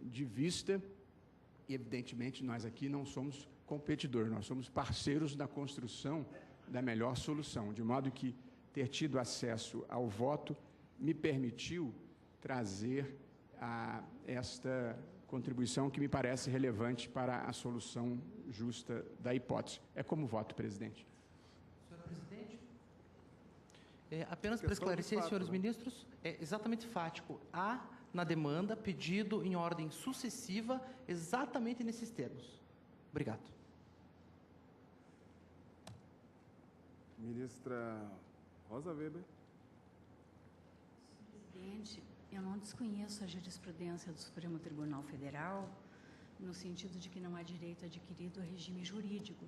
de vista. E, evidentemente, nós aqui não somos competidores, nós somos parceiros na construção da melhor solução, de modo que ter tido acesso ao voto me permitiu trazer esta contribuição que me parece relevante para a solução justa da hipótese. É como voto, presidente. Senhor presidente, apenas para esclarecer, senhores ministros, é exatamente fático. Há na demanda pedido em ordem sucessiva exatamente nesses termos. Obrigado. Ministra Rosa Weber. Presidente, eu não desconheço a jurisprudência do Supremo Tribunal Federal no sentido de que não há direito adquirido a regime jurídico.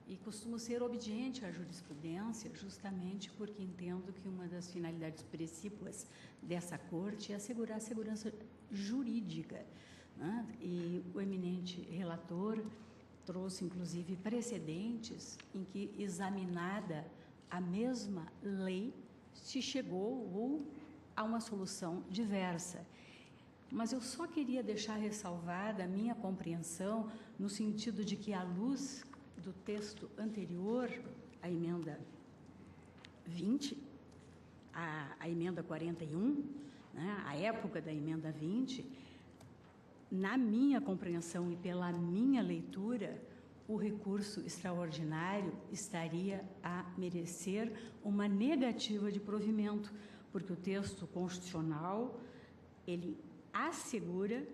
E costumo ser obediente à jurisprudência justamente porque entendo que uma das finalidades precípuas dessa Corte é assegurar a segurança jurídica, né? E o eminente relator trouxe, inclusive, precedentes em que, examinada a mesma lei, se chegou a uma solução diversa. Mas eu só queria deixar ressalvada a minha compreensão no sentido de que, à luz do texto anterior, a emenda 20, a emenda 41, né, a época da emenda 20, na minha compreensão e pela minha leitura, o recurso extraordinário estaria a merecer uma negativa de provimento, porque o texto constitucional, ele assegura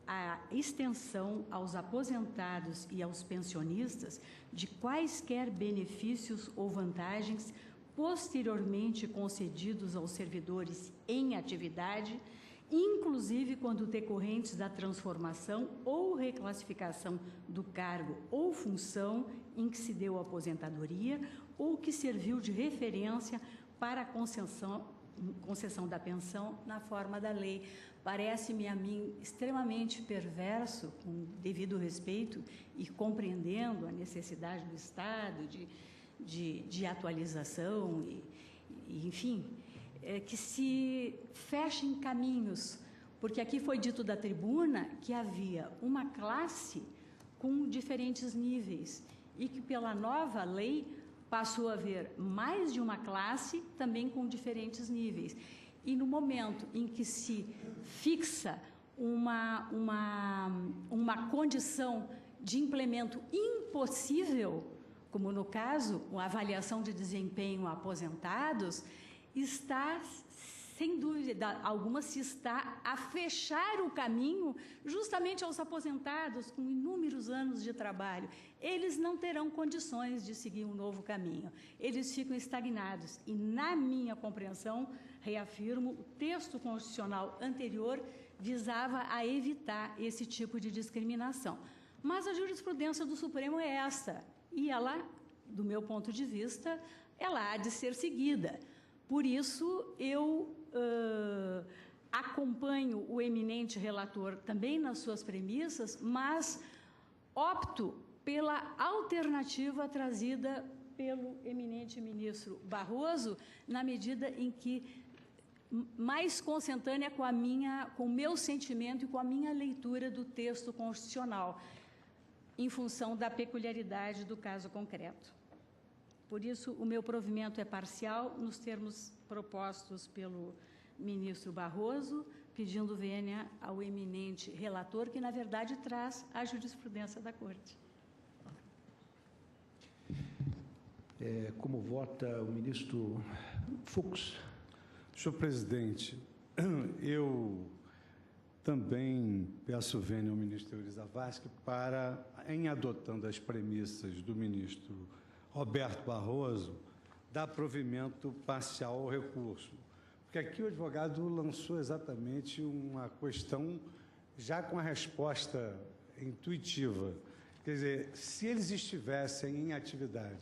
a extensão aos aposentados e aos pensionistas de quaisquer benefícios ou vantagens posteriormente concedidos aos servidores em atividade, inclusive quando decorrentes da transformação ou reclassificação do cargo ou função em que se deu a aposentadoria ou que serviu de referência para a concessão da pensão na forma da lei. Parece-me a mim extremamente perverso, com devido respeito e compreendendo a necessidade do Estado de atualização e enfim, que se fechem caminhos, porque aqui foi dito da tribuna que havia uma classe com diferentes níveis e que pela nova lei passou a haver mais de uma classe também com diferentes níveis. E no momento em que se fixa uma condição de implemento impossível, como no caso, a avaliação de desempenho a aposentados, está, sem dúvida alguma, se está a fechar o caminho justamente aos aposentados com inúmeros anos de trabalho. Eles não terão condições de seguir um novo caminho. Eles ficam estagnados. E, na minha compreensão, reafirmo, o texto constitucional anterior visava a evitar esse tipo de discriminação. Mas a jurisprudência do Supremo é essa. E ela, do meu ponto de vista, ela há de ser seguida. Por isso, eu acompanho o eminente relator também nas suas premissas, mas opto pela alternativa trazida pelo eminente ministro Barroso, na medida em que mais consentânea com o meu sentimento e com a minha leitura do texto constitucional, em função da peculiaridade do caso concreto. Por isso, o meu provimento é parcial, nos termos propostos pelo ministro Barroso, pedindo vênia ao eminente relator, que, na verdade, traz a jurisprudência da Corte. Como vota o ministro Fux? Senhor presidente, eu também peço vênia ao ministro Teori Zavascki para, em adotando as premissas do ministro Roberto Barroso, dar provimento parcial ao recurso. Porque aqui o advogado lançou exatamente uma questão já com a resposta intuitiva. Quer dizer, se eles estivessem em atividade,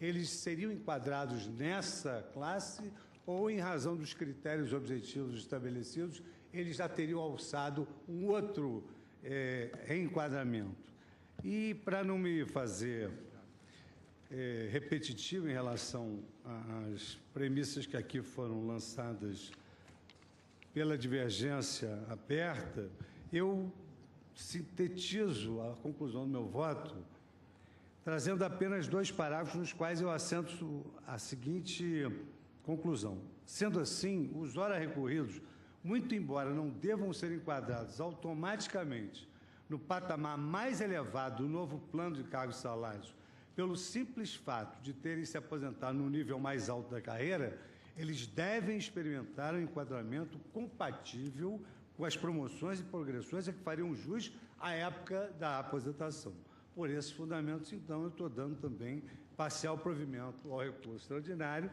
eles seriam enquadrados nessa classe ou, em razão dos critérios objetivos estabelecidos, eles já teriam alçado um outro reenquadramento? E, para não me fazer repetitivo em relação às premissas que aqui foram lançadas pela divergência aberta, eu sintetizo a conclusão do meu voto trazendo apenas 2 parágrafos nos quais eu assento a seguinte conclusão. Sendo assim, os ora recorridos, muito embora não devam ser enquadrados automaticamente no patamar mais elevado do novo plano de cargos e salários, pelo simples fato de terem se aposentado no nível mais alto da carreira, eles devem experimentar um enquadramento compatível com as promoções e progressões a que fariam jus à época da aposentação. Por esses fundamentos, então, eu estou dando também parcial provimento ao recurso extraordinário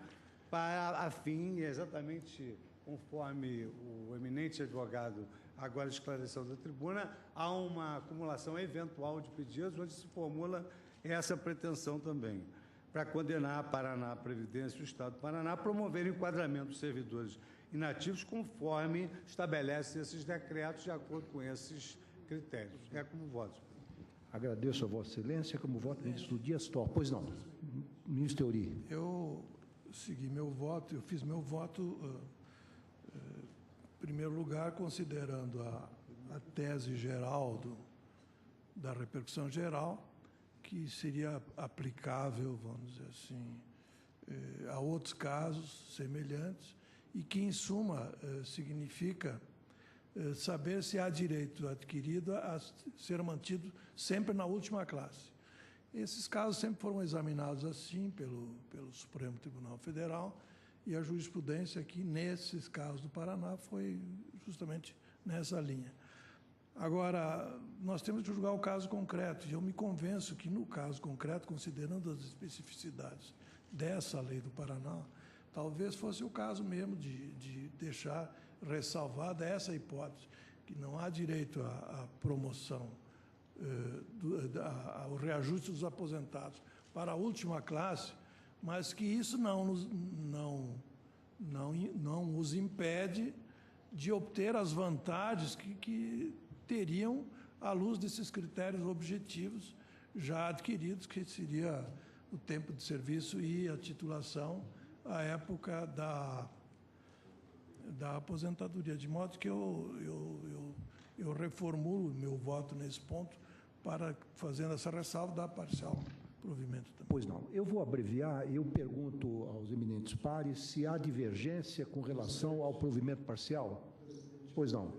para a fim, exatamente conforme o eminente advogado agora esclareceu da tribuna, há uma acumulação eventual de pedidos onde se formula essa pretensão também, para condenar a Paraná, a Previdência e o Estado do Paraná a promover o enquadramento dos servidores inativos conforme estabelecem esses decretos de acordo com esses critérios. É como voto. Agradeço a Vossa Excelência. Como voto, ministro Dias Toffoli. Pois não, ministro Teori. Eu segui meu voto, eu fiz meu voto, em primeiro lugar, considerando a tese geral da repercussão geral, que seria aplicável, vamos dizer assim, a outros casos semelhantes, e que, em suma, significa saber se há direito adquirido a ser mantido sempre na última classe. Esses casos sempre foram examinados assim pelo Supremo Tribunal Federal, e a jurisprudência aqui, nesses casos do Paraná, foi justamente nessa linha. Agora, nós temos que julgar o caso concreto, e eu me convenço que, no caso concreto, considerando as especificidades dessa lei do Paraná, talvez fosse o caso mesmo de deixar ressalvada essa hipótese, que não há direito à promoção, ao reajuste dos aposentados para a última classe, mas que isso não os impede de obter as vantagens que teriam à luz desses critérios objetivos já adquiridos, que seria o tempo de serviço e a titulação à época da aposentadoria. De modo que eu reformulo meu voto nesse ponto para, fazendo essa ressalva, dar parcial provimento também. Pois não. Eu vou abreviar. Eu pergunto aos eminentes pares se há divergência com relação ao provimento parcial. Pois não.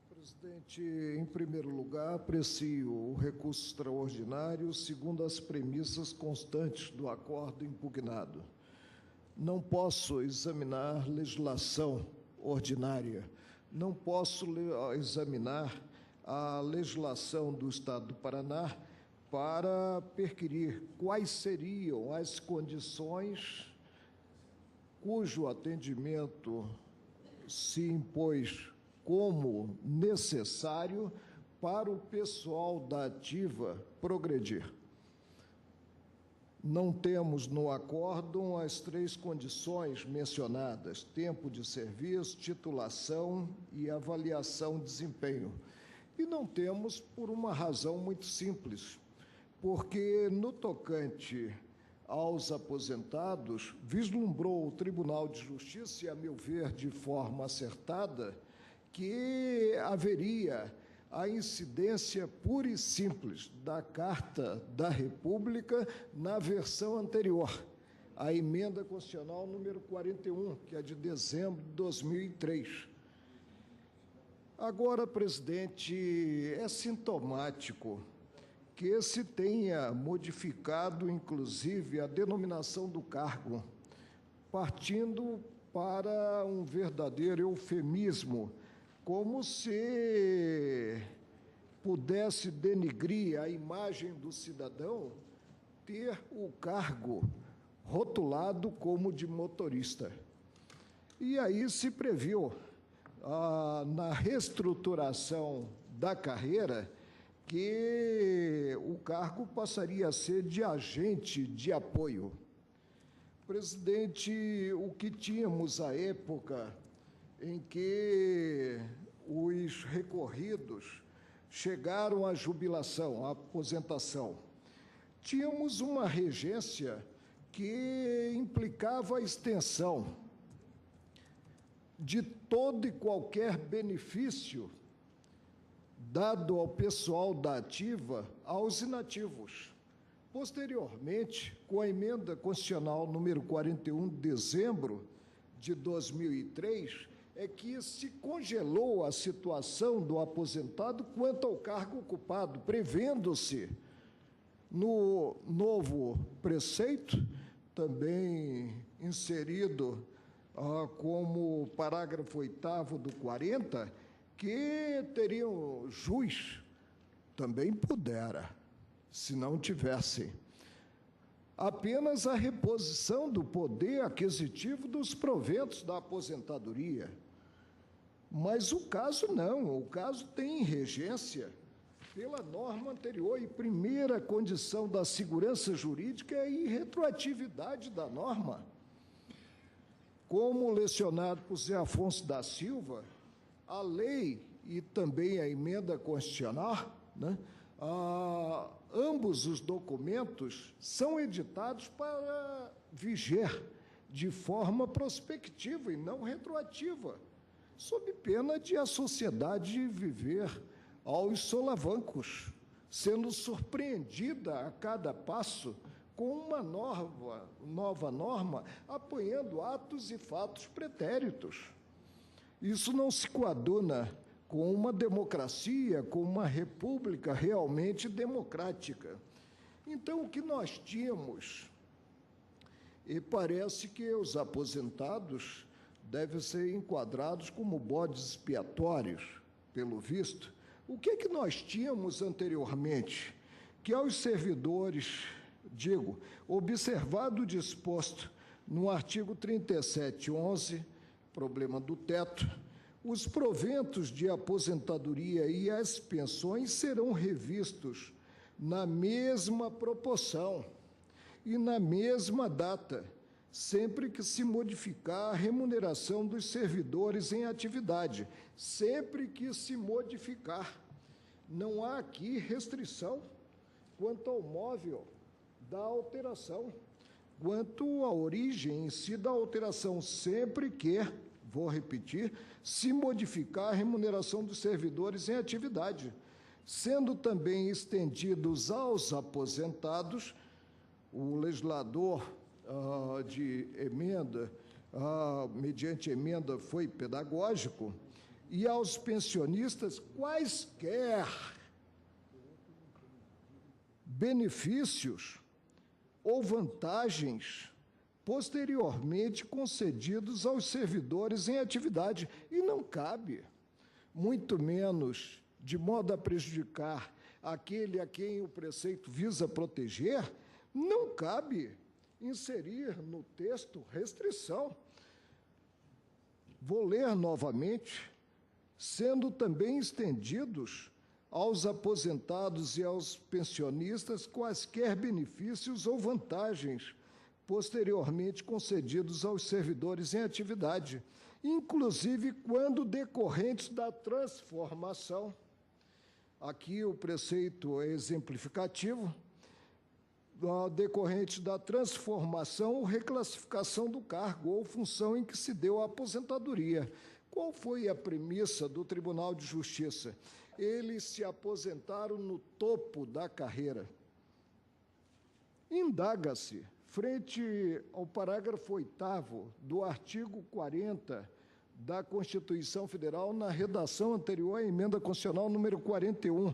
Presidente, em primeiro lugar, aprecio o recurso extraordinário segundo as premissas constantes do acordo impugnado. Não posso examinar legislação ordinária, não posso examinar a legislação do Estado do Paraná para perquirir quais seriam as condições cujo atendimento se impôs como necessário para o pessoal da ativa progredir. Não temos no acórdão as 3 condições mencionadas: tempo de serviço, titulação e avaliação de desempenho. E não temos por uma razão muito simples, porque no tocante aos aposentados, vislumbrou o Tribunal de Justiça, e a meu ver de forma acertada, que haveria a incidência pura e simples da Carta da República na versão anterior, a emenda constitucional número 41, que é de dezembro de 2003. Agora, presidente, é sintomático que se tenha modificado, inclusive, a denominação do cargo, partindo para um verdadeiro eufemismo, como se pudesse denigrir a imagem do cidadão ter o cargo rotulado como de motorista. E aí se previu, na reestruturação da carreira, que o cargo passaria a ser de agente de apoio. Presidente, o que tínhamos à época em que os recorridos chegaram à jubilação, à aposentação, tínhamos uma regência que implicava a extensão de todo e qualquer benefício dado ao pessoal da ativa aos inativos. Posteriormente, com a emenda constitucional número 41 de dezembro de 2003, é que se congelou a situação do aposentado quanto ao cargo ocupado, prevendo-se no novo preceito, também inserido como parágrafo 8º do 40, que teriam juiz, também pudera, se não tivessem, apenas a reposição do poder aquisitivo dos proventos da aposentadoria. Mas o caso não, o caso tem regência pela norma anterior, e primeira condição da segurança jurídica é a irretroatividade da norma. Como lecionado por Zé Afonso da Silva, a lei e também a emenda constitucional, né, ambos os documentos são editados para viger de forma prospectiva e não retroativa, sob pena de a sociedade viver aos solavancos, sendo surpreendida a cada passo com uma nova norma, apanhando atos e fatos pretéritos. Isso não se coaduna com uma democracia, com uma república realmente democrática. Então, o que nós tínhamos, e parece que os aposentados devem ser enquadrados como bodes expiatórios, pelo visto. O que é que nós tínhamos anteriormente? Que aos servidores, observado o disposto no artigo 3711, problema do teto, os proventos de aposentadoria e as pensões serão revistos na mesma proporção e na mesma data, sempre que se modificar a remuneração dos servidores em atividade, sempre que se modificar. Não há aqui restrição quanto ao móvel da alteração, quanto à origem em si da alteração, sempre que, vou repetir, se modificar a remuneração dos servidores em atividade, sendo também estendidos aos aposentados. O legislador de emenda, mediante emenda, foi pedagógico, e aos pensionistas quaisquer benefícios ou vantagens posteriormente concedidos aos servidores em atividade. E não cabe, muito menos de modo a prejudicar aquele a quem o preceito visa proteger, não cabe inserir no texto restrição. Vou ler novamente, sendo também estendidos aos aposentados e aos pensionistas quaisquer benefícios ou vantagens posteriormente concedidos aos servidores em atividade, inclusive quando decorrentes da transformação. Aqui o preceito é exemplificativo, decorrente da transformação ou reclassificação do cargo ou função em que se deu a aposentadoria. Qual foi a premissa do Tribunal de Justiça? Eles se aposentaram no topo da carreira. Indaga-se, frente ao parágrafo 8º do artigo 40 da Constituição Federal, na redação anterior à emenda constitucional número 41,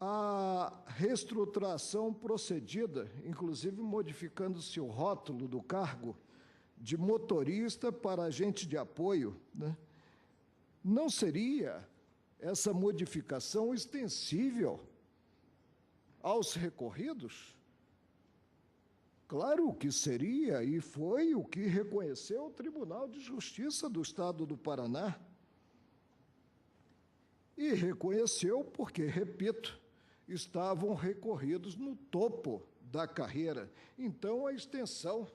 a reestruturação procedida, inclusive modificando-se o rótulo do cargo de motorista para agente de apoio, né? Não seria essa modificação extensível aos recorridos? Claro que seria, e foi o que reconheceu o Tribunal de Justiça do Estado do Paraná. E reconheceu porque, repito, estavam recorridos no topo da carreira. Então, a extensão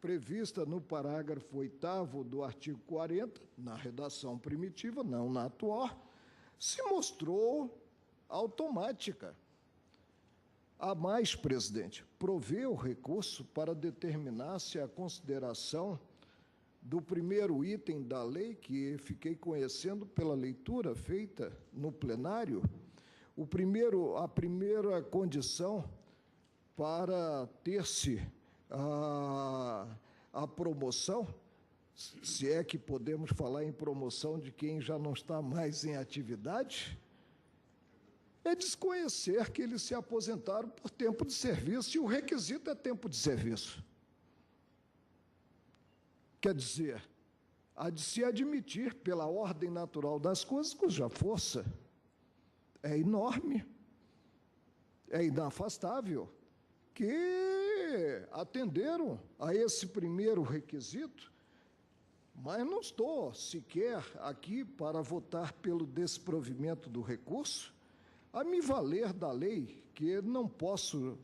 prevista no parágrafo 8º do artigo 40, na redação primitiva, não na atual, se mostrou automática. A mais, presidente, provê o recurso para determinar se a consideração do primeiro item da lei, que fiquei conhecendo pela leitura feita no plenário, a primeira condição para ter-se a promoção, se é que podemos falar em promoção de quem já não está mais em atividade, é desconhecer que eles se aposentaram por tempo de serviço, e o requisito é tempo de serviço. Quer dizer, há de se admitir, pela ordem natural das coisas, cuja força é enorme, é inafastável, que atenderam a esse primeiro requisito, mas não estou sequer aqui para votar pelo desprovimento do recurso, a me valer da lei, que não posso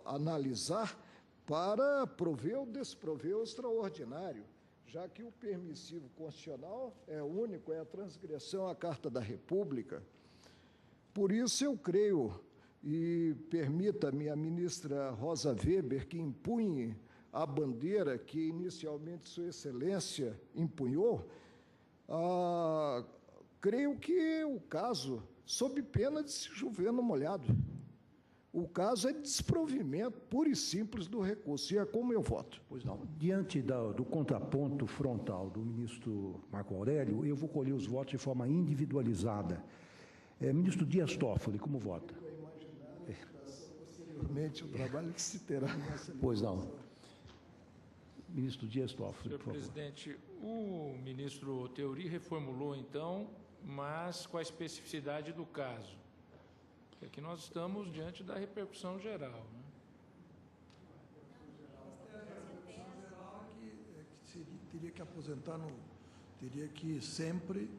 analisar para prover ou desprover o extraordinário, já que o permissivo constitucional é único, é a transgressão à Carta da República. Por isso eu creio, e permita-me a ministra Rosa Weber que impunhe a bandeira que inicialmente Sua Excelência empunhou, creio que o caso, sob pena de se chover no molhado, o caso é desprovimento puro e simples do recurso, e é como eu voto. Pois não. Diante do contraponto frontal do ministro Marco Aurélio, eu vou colher os votos de forma individualizada. Ministro Dias Toffoli, como vota? Posteriormente, o trabalho que se terá nessa... Pois não. Ministro Dias Toffoli, Senhor por favor. presidente, o ministro Theory reformulou, então, mas com a especificidade do caso. Porque aqui nós estamos diante da repercussão geral. Né? A repercussão geral é que teria que aposentar, teria que sempre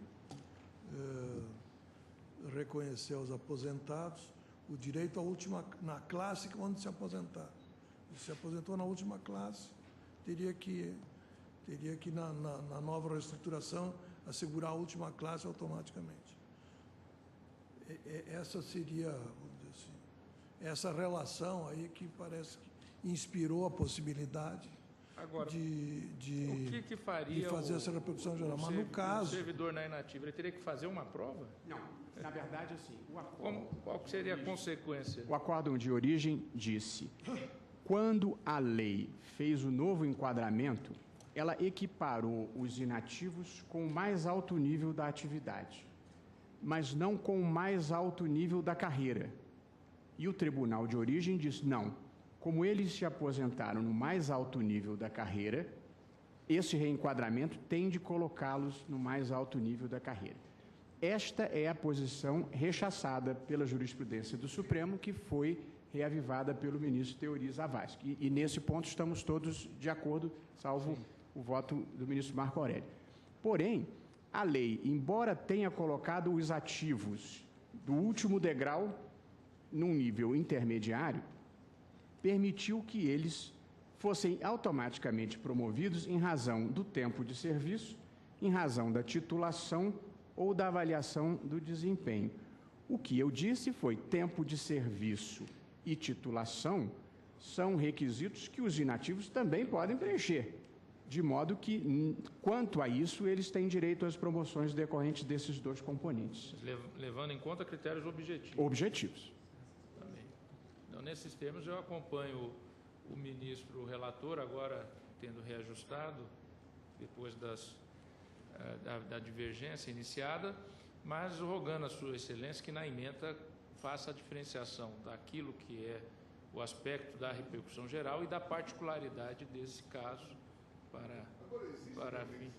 reconhecer aos aposentados o direito à última, na classe onde se aposentar. Se aposentou na última classe, teria que na nova reestruturação, assegurar a última classe automaticamente. Essa seria, vamos dizer assim, essa relação aí que parece que inspirou a possibilidade Agora, de o que faria fazer essa repercussão geral. Mas no caso... O servidor na inativa, ele teria que fazer uma prova? Não. Na verdade, assim, o acordo... Qual seria a consequência? O acórdão de origem disse: quando a lei fez o novo enquadramento, ela equiparou os inativos com o mais alto nível da atividade, mas não com o mais alto nível da carreira. E o tribunal de origem disse: não, como eles se aposentaram no mais alto nível da carreira, esse reenquadramento tem de colocá-los no mais alto nível da carreira. Esta é a posição rechaçada pela jurisprudência do Supremo, que foi reavivada pelo ministro Theory Zavascki. E nesse ponto estamos todos de acordo, salvo o voto do ministro Marco Aurélio. Porém, a lei, embora tenha colocado os ativos do último degrau num nível intermediário, permitiu que eles fossem automaticamente promovidos em razão do tempo de serviço, em razão da titulação ou da avaliação do desempenho. O que eu disse foi: tempo de serviço e titulação são requisitos que os inativos também podem preencher, de modo que, quanto a isso, eles têm direito às promoções decorrentes desses dois componentes. Levando em conta critérios objetivos. Objetivos. Também. Então, nesses termos, eu acompanho o ministro relator, agora tendo reajustado, depois da divergência iniciada, mas rogando a Sua Excelência que na ementa faça a diferenciação daquilo que é o aspecto da repercussão geral e da particularidade desse caso para fim.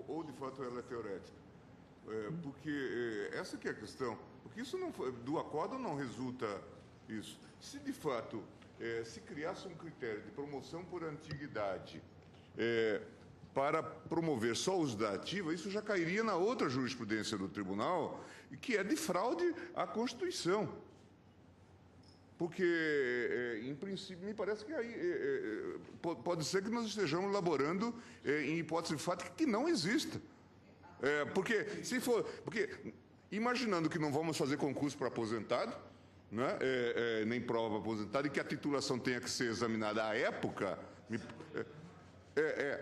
Ou de fato ela é teorética? Porque essa que é a questão. Porque isso não foi, do acordo não resulta isso. Se de fato se criasse um critério de promoção por antiguidade para promover só o uso da ativa, isso já cairia na outra jurisprudência do tribunal, que é de fraude à Constituição. Porque, em princípio, me parece que aí pode ser que nós estejamos elaborando em hipótese fática que não exista. Porque imaginando que não vamos fazer concurso para aposentado, né, nem prova para aposentado, e que a titulação tenha que ser examinada à época.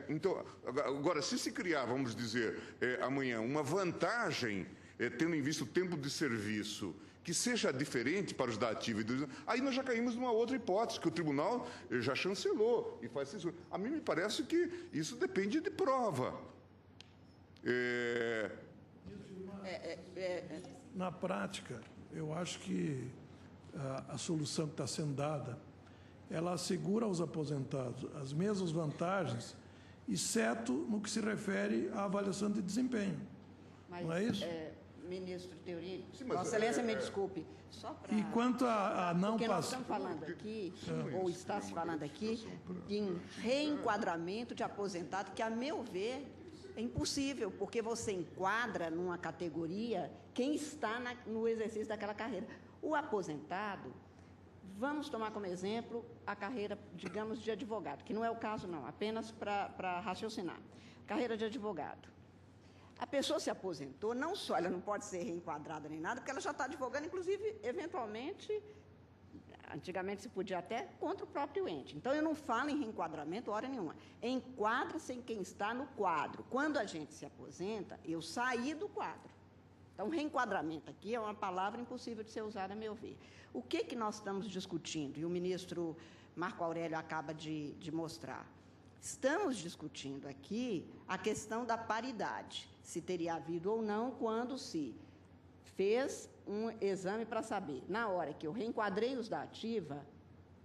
Então, agora, se criar, vamos dizer, amanhã, uma vantagem, tendo em vista o tempo de serviço, que seja diferente para os da ativa e dos... Aí nós já caímos numa outra hipótese, que o tribunal já chancelou e faz isso. A mim me parece que isso depende de prova. Na prática, eu acho que a solução que está sendo dada, ela assegura aos aposentados as mesmas vantagens, exceto no que se refere à avaliação de desempenho. Mas, não é isso? Ministro Teori, Vossa Excelência me desculpe, só para... E quanto a não Porque nós passar... estamos falando aqui, ou está se falando aqui, em reenquadramento de aposentado, que, a meu ver, é impossível, porque você enquadra numa categoria quem está no exercício daquela carreira. O aposentado, vamos tomar como exemplo a carreira, digamos, de advogado, que não é o caso, não, apenas para raciocinar. Carreira de advogado. A pessoa se aposentou, não só ela não pode ser reenquadrada nem nada, porque ela já está advogando, inclusive, eventualmente, antigamente se podia até contra o próprio ente. Então, eu não falo em reenquadramento hora nenhuma. Enquadra-se em quem está no quadro. Quando a gente se aposenta, eu saí do quadro. Então, reenquadramento aqui é uma palavra impossível de ser usada, a meu ver. O que nós estamos discutindo? E o ministro Marco Aurélio acaba de mostrar. Estamos discutindo aqui a questão da paridade, se teria havido ou não quando se fez um exame para saber, na hora que eu reenquadrei os da ativa,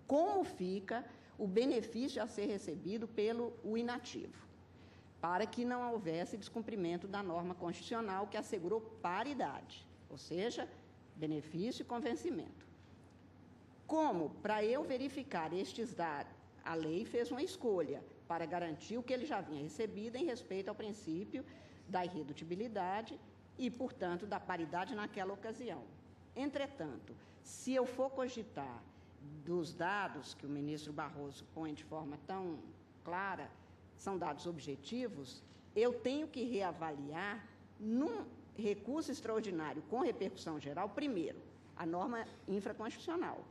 como fica o benefício a ser recebido pelo inativo, para que não houvesse descumprimento da norma constitucional que assegurou paridade, ou seja, benefício e convencimento. Como, para eu verificar estes dados, a lei fez uma escolha para garantir o que ele já vinha recebido em respeito ao princípio da irredutibilidade e, portanto, da paridade naquela ocasião. Entretanto, se eu for cogitar dos dados que o ministro Barroso põe de forma tão clara, são dados objetivos, eu tenho que reavaliar num recurso extraordinário com repercussão geral, primeiro, a norma infraconstitucional,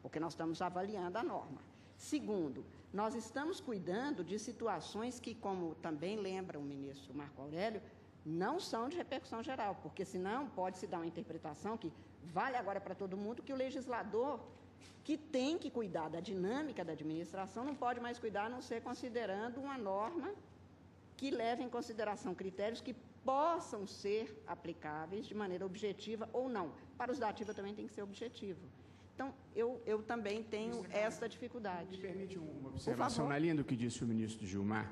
porque nós estamos avaliando a norma. Segundo, nós estamos cuidando de situações que, como também lembra o ministro Marco Aurélio, não são de repercussão geral, porque senão pode-se dar uma interpretação que vale agora para todo mundo, que o legislador, que tem que cuidar da dinâmica da administração, não pode mais cuidar, a não ser considerando uma norma que leve em consideração critérios que possam ser aplicáveis de maneira objetiva ou não. Para os da ativa também tem que ser objetivo. Então, eu também tenho esta dificuldade. Me permite uma observação na linha do que disse o ministro Gilmar.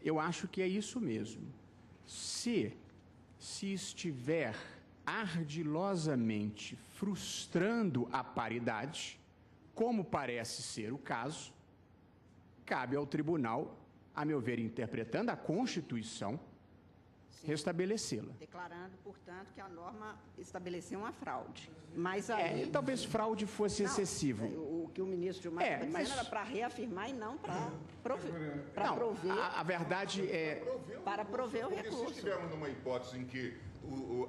Eu acho que é isso mesmo. Se estiver ardilosamente frustrando a paridade, como parece ser o caso, cabe ao tribunal, a meu ver, interpretando a Constituição, restabelecê-la. Declarando, portanto, que a norma estabeleceu uma fraude. Mas aí... talvez fraude fosse excessivo. O que o ministro Gilmar está dizendo era para reafirmar e não para prover. A verdade é... Para prover o recurso. Se estivermos numa hipótese em que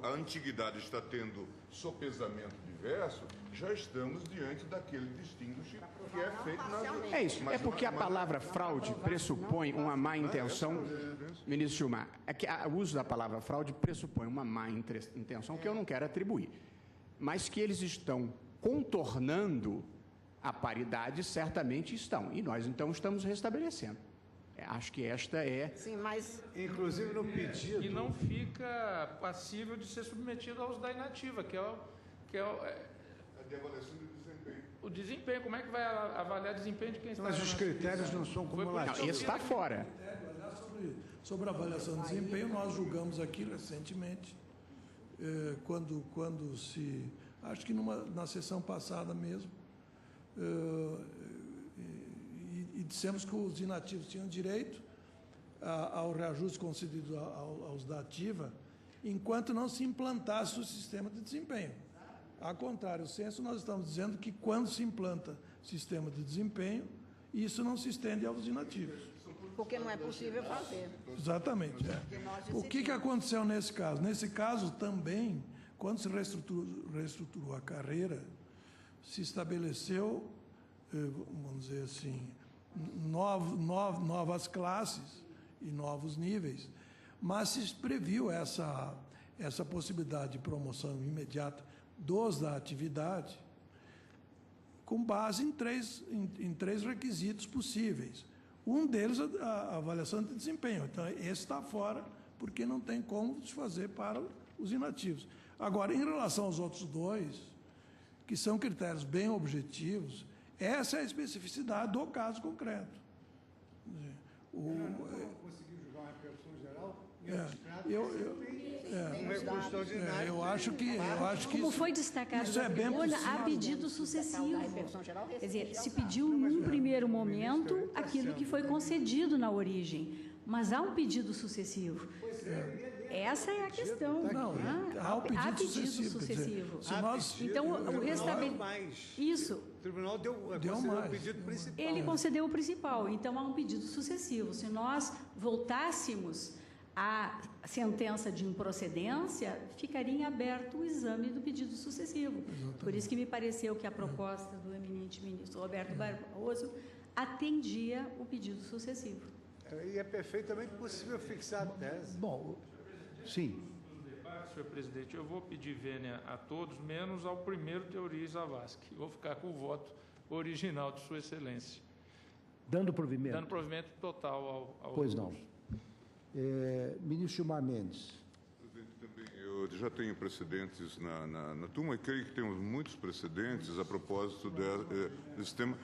a antiguidade está tendo sopesamento diverso, já estamos diante daquele distinguish que é feito na... É isso, é porque a palavra fraude pressupõe uma má intenção, ministro Gilmar, é que o uso da palavra fraude pressupõe uma má intenção que eu não quero atribuir, mas que eles estão contornando a paridade, certamente estão, e nós então estamos restabelecendo. Acho que esta é... Sim, mas... Inclusive no pedido... E não fica passível de ser submetido aos da inativa, que é a de avaliação de desempenho. O desempenho, como é que vai avaliar desempenho de quem está... Mas os critérios não são cumulativos. Não, esse está fora. Sobre a avaliação de desempenho, nós julgamos aqui recentemente, quando se... Acho que na sessão passada mesmo, e dissemos que os inativos tinham direito ao reajuste concedido aos da ativa, enquanto não se implantasse o sistema de desempenho. Ao contrário, o censo, nós estamos dizendo que quando se implanta o sistema de desempenho, isso não se estende aos inativos. Porque não é possível fazer. Exatamente. O que aconteceu nesse caso? Nesse caso também, quando se reestruturou a carreira, se estabeleceu, vamos dizer assim, novas classes e novos níveis, mas se previu essa possibilidade de promoção imediata dos da atividade com base em três requisitos possíveis. Um deles, a avaliação de desempenho. Então, esse está fora, porque não tem como se fazer para os inativos. Agora, em relação aos outros dois, que são critérios bem objetivos, essa é a especificidade do caso concreto. Conseguiu jogar uma repercussão geral? Eu acho que como foi destacado isso é bem possível. Há pedido sucessivo. Quer dizer, se pediu num primeiro momento aquilo que foi concedido na origem, mas há um pedido sucessivo. Essa é a questão. Não, há pedido sucessivo. Então, o restabelecimento. Isso. O tribunal concedeu o pedido principal. Ele concedeu o principal, então há um pedido sucessivo. Se nós voltássemos à sentença de improcedência, ficaria em aberto o exame do pedido sucessivo. Exatamente. Por isso que me pareceu que a proposta do eminente ministro Roberto Barroso atendia o pedido sucessivo. E é perfeitamente possível fixar a tese. Bom, sim. Senhor presidente, eu vou pedir vênia a todos, menos ao primeiro Teori Zavascki. Vou ficar com o voto original de Sua Excelência. Dando provimento? Dando provimento total ao Pois não. Ministro Gilmar Mendes. Presidente, também, eu já tenho precedentes na turma e creio que temos muitos precedentes a propósito desse tema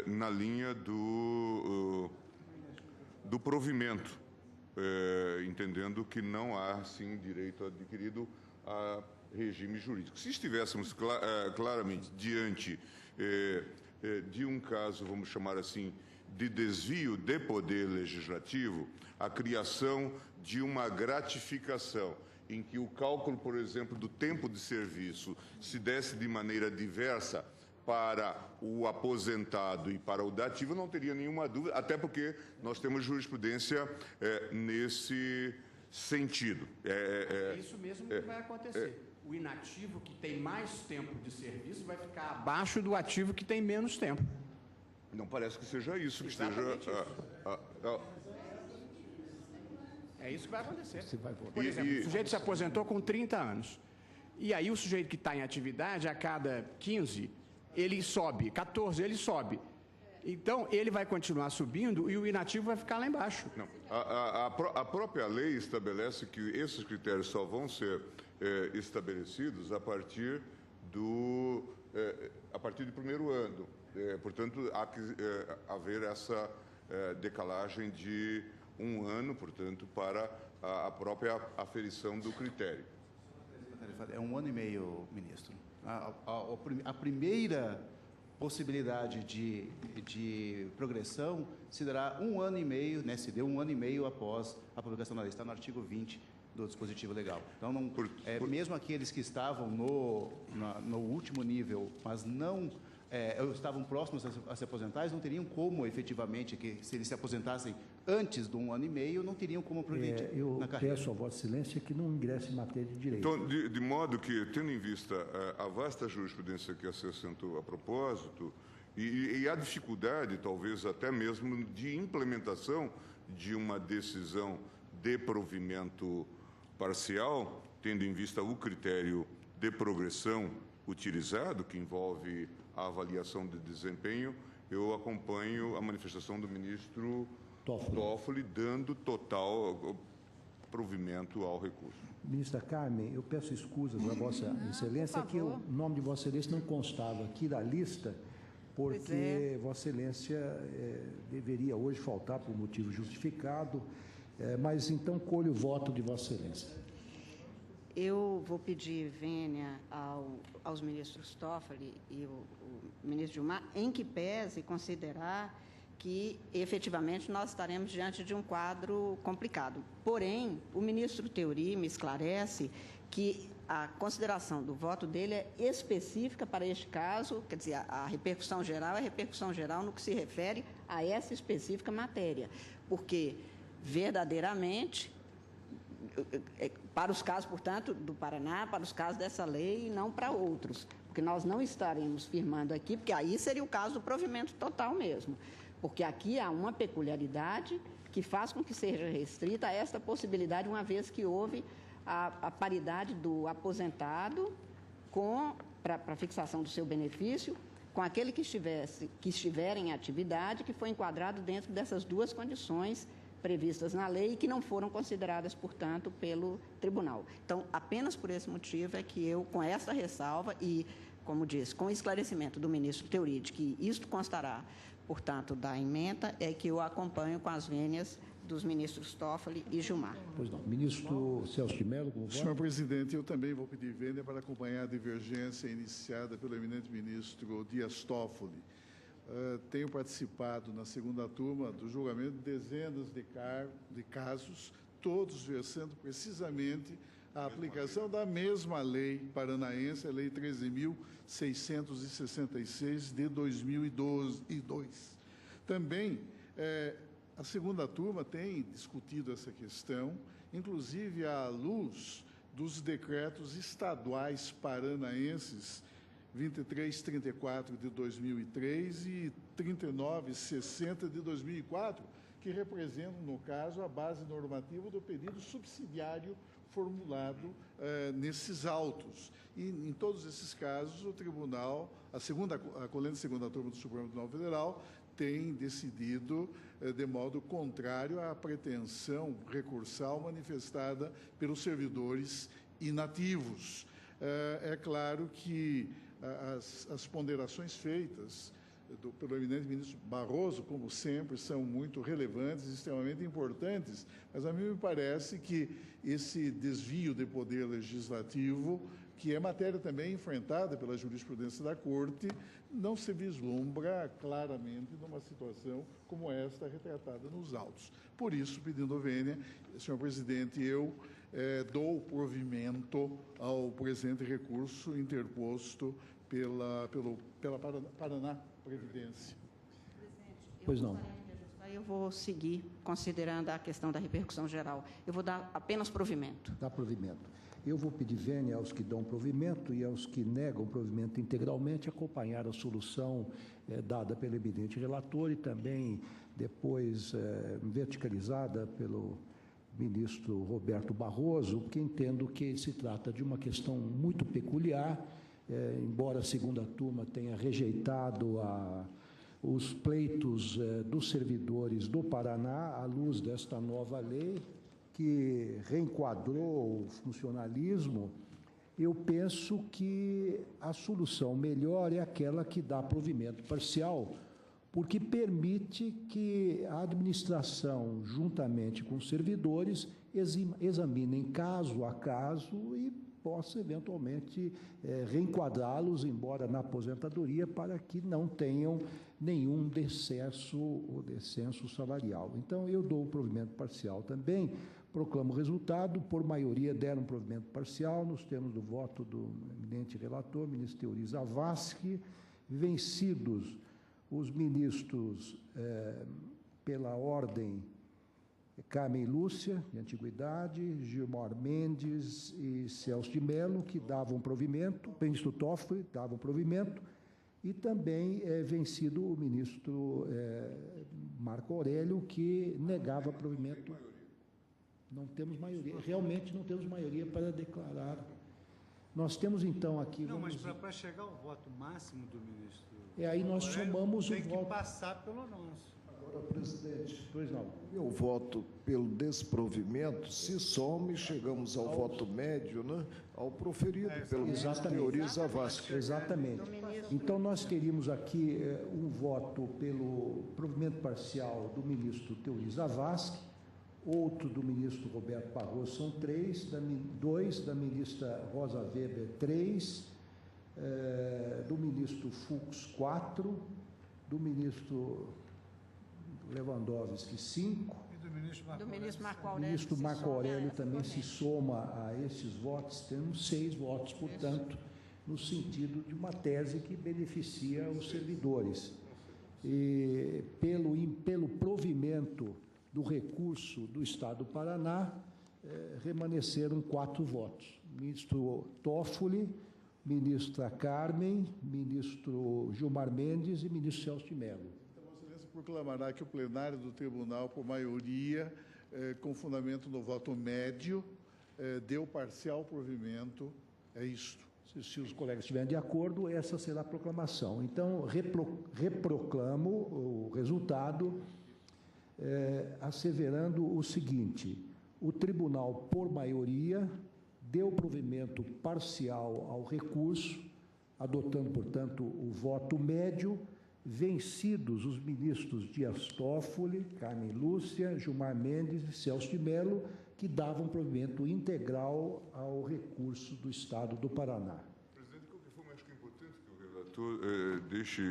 na linha do provimento, entendendo que não há, sim, direito adquirido a regime jurídico. Se estivéssemos claramente diante de um caso, vamos chamar assim, de desvio de poder legislativo, a criação de uma gratificação em que o cálculo, por exemplo, do tempo de serviço se desse de maneira diversa para o aposentado e para o dativo, não teria nenhuma dúvida, até porque nós temos jurisprudência nesse sentido. É isso mesmo que vai acontecer. O inativo que tem mais tempo de serviço vai ficar abaixo do ativo que tem menos tempo. Não parece que seja isso, que esteja... É isso que vai acontecer. Por exemplo, o sujeito se aposentou com 30 anos. E aí o sujeito que está em atividade, a cada 15, ele sobe. 14, ele sobe. Então, ele vai continuar subindo e o inativo vai ficar lá embaixo. Não. A própria lei estabelece que esses critérios só vão ser estabelecidos a partir do primeiro ano. Portanto, há que haver essa decalagem de um ano, portanto, para a própria aferição do critério. É 1 ano e meio, ministro. A primeira possibilidade de progressão se dará 1 ano e meio, né, se deu 1 ano e meio após a publicação da lei. Está no artigo 20 do dispositivo legal. Então, mesmo aqueles que estavam no último nível, mas não estavam próximos a se aposentar, eles não teriam como, efetivamente, se eles se aposentassem antes de 1 ano e meio, não teriam como progredir na carreira. Eu peço a Vossa Excelência que não ingresse em matéria de direito. Então, de modo que, tendo em vista a vasta jurisprudência que se assentou a propósito e a dificuldade, talvez até mesmo, de implementação de uma decisão de provimento parcial, tendo em vista o critério de progressão utilizado, que envolve a avaliação de desempenho, eu acompanho a manifestação do ministro Toffoli, dando total provimento ao recurso. Ministra Carmen, eu peço escusas a Vossa Excelência, que o nome de Vossa Excelência não constava aqui da lista, porque Vossa Excelência deveria hoje faltar por motivo justificado, mas então colho o voto de Vossa Excelência. Eu vou pedir vênia aos ministros Toffoli e o ministro Gilmar, em que pese considerar que, efetivamente, nós estaremos diante de um quadro complicado. Porém, o ministro Theori me esclarece que a consideração do voto dele é específica para este caso, quer dizer, a repercussão geral é repercussão geral no que se refere a essa específica matéria, porque, verdadeiramente, para os casos, portanto, do Paraná, para os casos dessa lei e não para outros, porque nós não estaremos firmando aqui, porque aí seria o caso do provimento total mesmo, porque aqui há uma peculiaridade que faz com que seja restrita a esta possibilidade, uma vez que houve a paridade do aposentado para a fixação do seu benefício com aquele que estiver em atividade, que foi enquadrado dentro dessas duas condições previstas na lei e que não foram consideradas, portanto, pelo tribunal. Então, apenas por esse motivo é que eu, com essa ressalva e, como disse, com o esclarecimento do ministro Theori de que isto constará, portanto, da ementa, é que eu acompanho com as vênias dos ministros Toffoli e Gilmar. Pois não. Ministro Celso de Mello, como voto? Senhor presidente, eu também vou pedir vênia para acompanhar a divergência iniciada pelo eminente ministro Dias Toffoli. Tenho participado na segunda turma do julgamento de dezenas de casos, todos versando precisamente a aplicação da mesma lei paranaense, a Lei 13.666 de 2002. Também a segunda turma tem discutido essa questão, inclusive à luz dos decretos estaduais paranaenses 2334 de 2003 e 3960 de 2004, que representam, no caso, a base normativa do pedido subsidiário formulado nesses autos. E, em todos esses casos, o tribunal, a colente segunda turma do Supremo Tribunal Federal, tem decidido de modo contrário à pretensão recursal manifestada pelos servidores inativos. É claro que as ponderações feitas pelo eminente ministro Barroso, como sempre, são muito relevantes e extremamente importantes, mas a mim me parece que esse desvio de poder legislativo, que é matéria também enfrentada pela jurisprudência da Corte, não se vislumbra claramente numa situação como esta retratada nos autos. Por isso, pedindo vênia, senhor presidente, eu dou provimento ao presente recurso interposto pela Paraná Previdência. Pois não. Eu vou seguir considerando a questão da repercussão geral. Eu vou dar apenas provimento. Dá provimento. Eu vou pedir vênia aos que dão provimento e aos que negam provimento integralmente, acompanhar a solução dada pelo eminente relator e também depois verticalizada pelo ministro Roberto Barroso, porque entendo que se trata de uma questão muito peculiar, embora a segunda turma tenha rejeitado os pleitos dos servidores do Paraná à luz desta nova lei, que reenquadrou o funcionalismo. Eu penso que a solução melhor é aquela que dá provimento parcial, porque permite que a administração, juntamente com os servidores, examinem caso a caso e possa, eventualmente, reenquadrá-los, embora na aposentadoria, para que não tenham nenhum descenso ou descenso salarial. Então, eu dou o provimento parcial também, proclamo o resultado, por maioria deram provimento parcial, nos termos do voto do eminente relator, ministro Theori Zavascki, vencidos os ministros, pela ordem, Carmen Lúcia, de Antiguidade, Gilmar Mendes e Celso de Mello, que davam provimento, o ministro Toffoli davam provimento, e também vencido o ministro Marco Aurélio, que negava provimento. Não temos maioria, realmente não temos maioria para declarar. Nós temos, então, aqui... Não, mas para chegar ao voto máximo do ministro... aí nós somamos o voto... Tem que passar pelo nosso. Agora, presidente, pois não. Eu voto pelo desprovimento, se some, chegamos ao voto médio, né, ao proferido pelo ministro Theori Zavascki. Exatamente. Então, nós teríamos aqui um voto pelo provimento parcial do ministro Theori Zavascki, outro do ministro Roberto Barroso, são 3, 2 da ministra Rosa Weber, 3, do ministro Fux, 4, do ministro Lewandowski, 5. E do ministro Marco Do ministro Marco O Aurélio. ministro se Marco some a Aurélio essa também se promessa. soma a esses votos, temos 6 votos, portanto, no sentido de uma tese que beneficia os servidores. E pelo provimento do recurso do Estado do Paraná, remanesceram 4 votos. Ministro Toffoli, ministra Carmen, ministro Gilmar Mendes e ministro Celso de Mello. Então, Vossa Excelência proclamará que o plenário do tribunal, por maioria, com fundamento no voto médio, deu parcial provimento. É isto. Se os colegas estiverem de acordo, essa será a proclamação. Então, reproclamo o resultado, asseverando o seguinte: o tribunal, por maioria, deu provimento parcial ao recurso, adotando, portanto, o voto médio, vencidos os ministros Dias Toffoli, Carmen Lúcia, Gilmar Mendes e Celso de Mello, que davam provimento integral ao recurso do Estado do Paraná. Presidente, de qualquer forma, acho que é importante que o relator deixe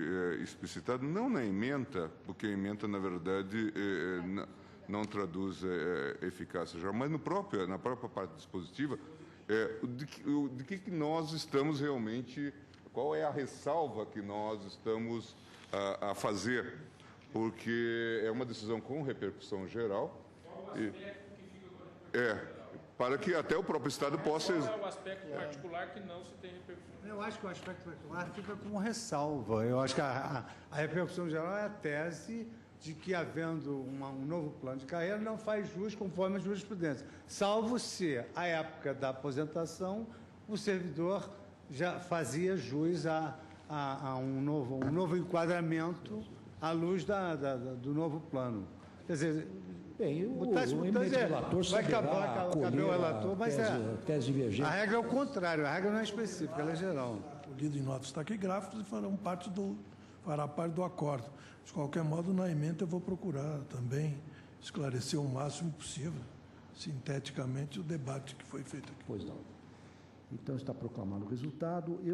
explicitado, não na ementa, porque a ementa, na verdade, não traduz eficácia já, mas na própria parte dispositiva, de que nós estamos realmente, qual é a ressalva que nós estamos a fazer, porque é uma decisão com repercussão geral. Para que até o próprio Estado possa... Qual é o aspecto particular que não se tem repercussão? Eu acho que o aspecto particular fica como ressalva. Eu acho que a repercussão geral é a tese de que, havendo um novo plano de carreira, não faz jus conforme a jurisprudência, salvo se, à época da aposentação, o servidor já fazia jus a um novo enquadramento à luz do novo plano. Quer dizer, bem, o relator vai acabar o relator, mas tese divergente. A regra é o contrário, a regra não é específica, ela é geral. Lido em notas taquigráficas e fará parte do acordo. De qualquer modo, na emenda eu vou procurar também esclarecer o máximo possível, sinteticamente, o debate que foi feito aqui. Pois não. Então, está proclamado o resultado.